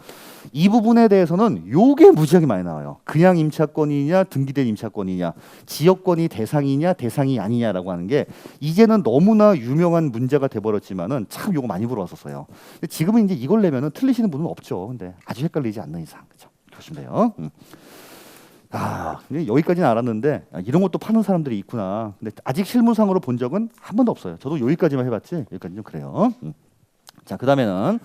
이 부분에 대해서는 요게 무지하게 많이 나와요. 그냥 임차권이냐 등기된 임차권이냐 지역권이 대상이냐 대상이 아니냐라고 하는 게 이제는 너무나 유명한 문제가 돼버렸지만은 참 요거 많이 물어왔었어요. 근데 지금은 이제 이걸 내면은 틀리시는 분은 없죠. 근데 아주 헷갈리지 않는 이상 그렇죠. 보시면 돼요. 근데 여기까지는 알았는데 이런 것도 파는 사람들이 있구나. 근데 아직 실무상으로 본 적은 한 번도 없어요. 저도 여기까지만 해봤지 여기까지 좀 그래요. 자, 그다음에는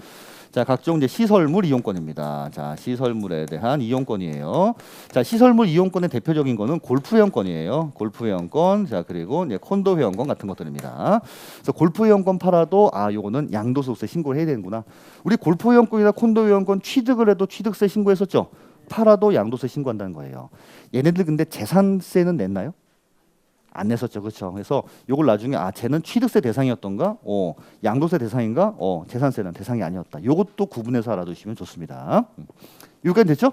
자, 각종 이제 시설물 이용권입니다. 자, 시설물에 대한 이용권이에요. 자, 시설물 이용권의 대표적인 거는 골프 회원권이에요. 골프 회원권. 자, 그리고 이제 콘도 회원권 같은 것들입니다. 그래서 골프 회원권 팔아도 요거는 양도소득세 신고를 해야 되는구나. 우리 골프 회원권이나 콘도 회원권 취득을 해도 취득세 신고했었죠. 팔아도 양도세 신고한다는 거예요. 얘네들 근데 재산세는 냈나요? 안 냈었죠. 그렇죠. 그래서 요걸 나중에 쟤는 취득세 대상이었던가? 양도세 대상인가? 재산세는 대상이 아니었다. 요것도 구분해서 알아두시면 좋습니다. 여기까지 됐죠?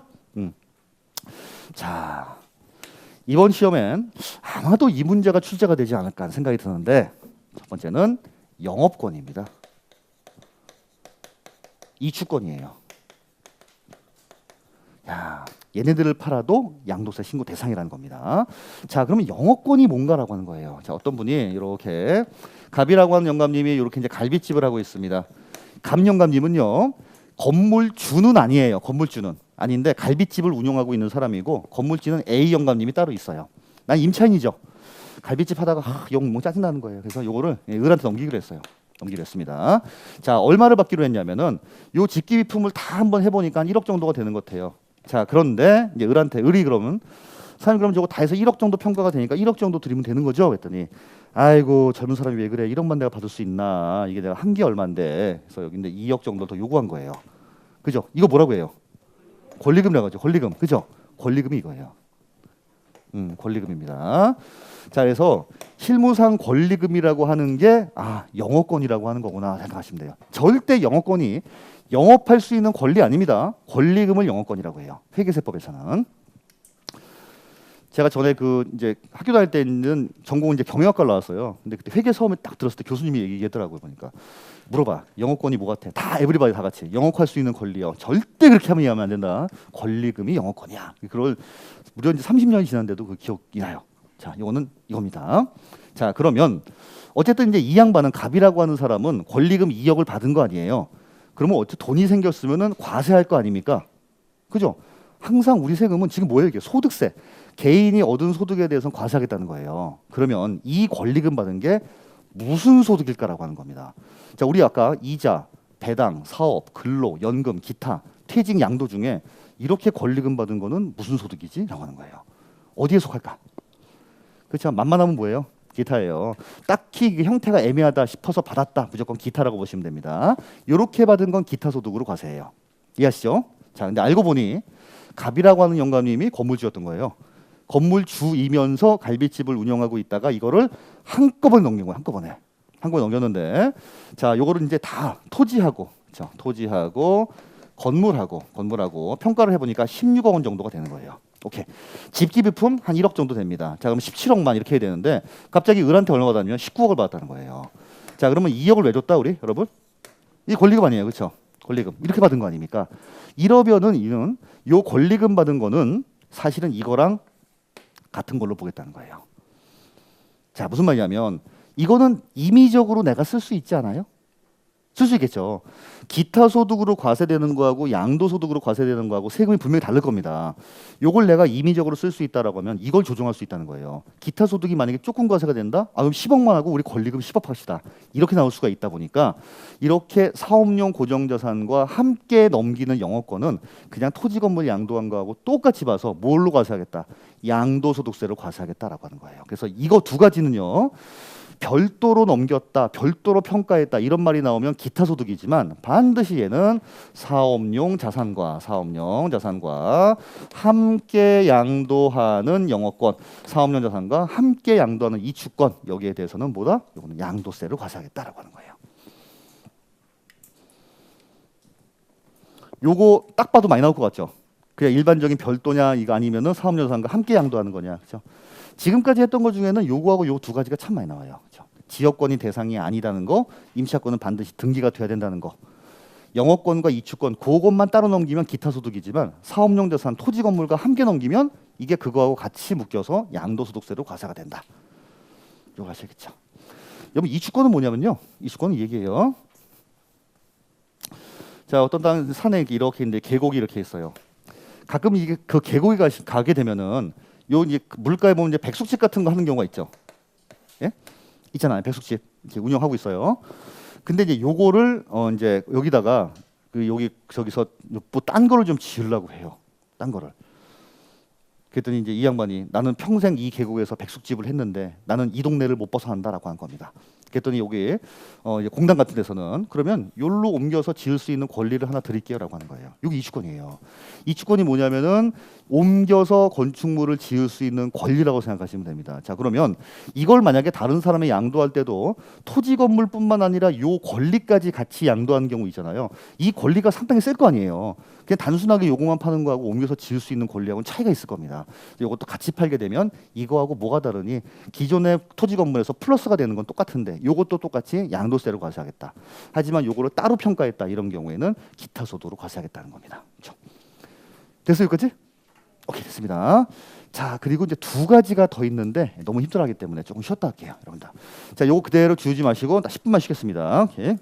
자, 이번 시험엔 아마도 이 문제가 출제가 되지 않을까 하는 생각이 드는데 첫 번째는 영업권입니다. 이주권이에요. 야, 얘네들을 팔아도 양도세 신고 대상이라는 겁니다. 자, 그러면 영업권이 뭔가라고 하는 거예요. 자, 어떤 분이 이렇게 갑이라고 하는 영감님이 이렇게 이제 갈비집을 하고 있습니다. 갑 영감님은요 건물주는 아니에요. 건물주는 아닌데 갈비집을 운영하고 있는 사람이고 건물주는 A 영감님이 따로 있어요. 난 임차인이죠. 갈비집 하다가 영 짜증나는 거예요. 그래서 요거를 을한테 넘기기로 했어요. 넘기로 했습니다. 자, 얼마를 받기로 했냐면은 요 직기비품을 다 한번 해보니까 한 1억 정도가 되는 것 같아요. 자, 그런데 이제 을이 그러면 사장님 그럼 저거 다 해서 1억 정도 평가가 되니까 1억 정도 드리면 되는 거죠? 그랬더니 아이고 젊은 사람이 왜 그래? 1억만 내가 받을 수 있나? 이게 내가 한 게 얼마인데. 그래서 여기인데 2억 정도 더 요구한 거예요. 그죠? 이거 뭐라고 해요? 권리금이라고 하죠. 권리금. 그죠? 권리금이 이거예요. 권리금입니다. 자, 그래서 실무상 권리금이라고 하는 게 영업권이라고 하는 거구나 생각하시면 돼요. 절대 영업권이 영업할 수 있는 권리 아닙니다. 권리금을 영업권이라고 해요. 회계세법에서는. 제가 전에 이제 학교 다닐 때는 전공은 이제 경영학과를 나왔어요. 근데 그때 회계 처음에 딱 들었을 때 교수님이 얘기하더라고요. 보니까 물어봐. 영업권이 뭐 같아? 다 에브리바디 다 같이 영업할 수 있는 권리요. 절대 그렇게 하면 안 된다. 권리금이 영업권이야. 그걸 무려 이제 30년이 지났는데도 그 기억이 나요. 자, 이거는 이겁니다. 자, 그러면 어쨌든 이제 이 양반은 갑이라고 하는 사람은 권리금 2억을 받은 거 아니에요. 그러면 어째 돈이 생겼으면은 과세할 거 아닙니까? 그죠? 항상 우리 세금은 지금 뭐예요? 이게 소득세. 개인이 얻은 소득에 대해서는 과세하겠다는 거예요. 그러면 이 권리금 받은 게 무슨 소득일까라고 하는 겁니다. 자, 우리 아까 이자, 배당, 사업, 근로, 연금, 기타, 퇴직, 양도 중에 이렇게 권리금 받은 거는 무슨 소득이지? 라고 하는 거예요. 어디에 속할까? 그렇죠. 만만하면 뭐예요? 기타예요. 딱히 이게 형태가 애매하다 싶어서 받았다. 무조건 기타라고 보시면 됩니다. 이렇게 받은 건 기타 소득으로 과세해요. 이해하시죠? 자, 근데 알고 보니 갑이라고 하는 영감님이 건물주였던 거예요. 건물주이면서 갈비집을 운영하고 있다가 이거를 한꺼번에 넘긴 거예요. 한꺼번에 넘겼는데, 자, 요거를 이제 다 토지하고, 그렇죠? 토지하고 건물하고 평가를 해보니까 16억 원 정도가 되는 거예요. 오케이. 집기부품 한 1억 정도 됩니다. 자, 그럼 17억만 이렇게 해야 되는데 갑자기 을한테 얼마가 받냐면 19억을 받았다는 거예요. 자, 그러면 2억을 왜 줬다 우리 여러분? 이 권리금 아니에요, 그렇죠? 권리금 이렇게 받은 거 아닙니까? 이러면은 이는 요 권리금 받은 거는 사실은 이거랑 같은 걸로 보겠다는 거예요. 자, 무슨 말이냐면 이거는 임의적으로 내가 쓸 수 있지 않아요? 쓸 수 있겠죠. 기타 소득으로 과세되는 거하고 양도 소득으로 과세되는 거하고 세금이 분명히 다를 겁니다. 요걸 내가 임의적으로 쓸 수 있다라고 하면 이걸 조정할 수 있다는 거예요. 기타 소득이 만약에 조금 과세가 된다? 그럼 10억만 하고 우리 권리금 10억 합시다. 이렇게 나올 수가 있다 보니까 이렇게 사업용 고정자산과 함께 넘기는 영업권은 그냥 토지 건물 양도한 거하고 똑같이 봐서 뭘로 과세하겠다? 양도소득세로 과세하겠다라고 하는 거예요. 그래서 이거 두 가지는요. 별도로 넘겼다, 별도로 평가했다 이런 말이 나오면 기타 소득이지만 반드시 얘는 사업용 자산과 함께 양도하는 영업권, 사업용 자산과 함께 양도하는 이주권 여기에 대해서는 뭐다? 이거는 양도세를 과세하겠다라고 하는 거예요. 요거 딱 봐도 많이 나올 것 같죠? 그냥 일반적인 별도냐 이거 아니면은 사업용 자산과 함께 양도하는 거냐, 그렇죠? 지금까지 했던 것 중에는 요거하고 요 두 가지가 참 많이 나와요. 그렇죠? 지역권이 대상이 아니다는 거, 임차권은 반드시 등기가 돼야 된다는 거, 영업권과 이주권 그것만 따로 넘기면 기타 소득이지만 사업용 자산, 토지 건물과 함께 넘기면 이게 그거하고 같이 묶여서 양도소득세로 과세가 된다. 이거 아시겠죠? 여러분 이주권은 뭐냐면요. 이주권은 얘기해요. 자, 어떤 땅 산에 이렇게 있는데 계곡이 이렇게 있어요. 가끔 이게 그 계곡에 가게 되면은 요 이제 물가에 보면 이제 백숙집 같은 거 하는 경우가 있죠. 예? 있잖아요. 백숙집 이렇게 운영하고 있어요. 근데 이제 요거를 이제 여기다가 저기서 뭐 딴 거를 좀 지으려고 해요. 딴 거를. 그랬더니 이제 이 양반이 나는 평생 이 계곡에서 백숙집을 했는데 나는 이 동네를 못 벗어난다라고 한 겁니다. 그랬더니 여기 이제 공단 같은 데서는 그러면 여기로 옮겨서 지을 수 있는 권리를 하나 드릴게요라고 하는 거예요. 여기 이주권이에요. 이주권이 뭐냐면은 옮겨서 건축물을 지을 수 있는 권리라고 생각하시면 됩니다. 자, 그러면 이걸 만약에 다른 사람이 양도할 때도 토지 건물뿐만 아니라 요 권리까지 같이 양도하는 경우 있잖아요. 이 권리가 상당히 셀 거 아니에요. 그냥 단순하게 요거만 파는 거하고 옮겨서 지을 수 있는 권리하고는 차이가 있을 겁니다. 이것도 같이 팔게 되면 이거하고 뭐가 다르니 기존의 토지 건물에서 플러스가 되는 건 똑같은데 요것도 똑같이 양도세로 과세하겠다. 하지만 요거를 따로 평가했다 이런 경우에는 기타 소득으로 과세하겠다는 겁니다. 그렇죠? 됐어요, 여기까지? 오케이, 됐습니다. 자, 그리고 이제 두 가지가 더 있는데 너무 힘들어하기 때문에 조금 쉬었다 할게요, 여러분들. 자, 요거 그대로 지우지 마시고 10분만 쉬겠습니다. 오케이.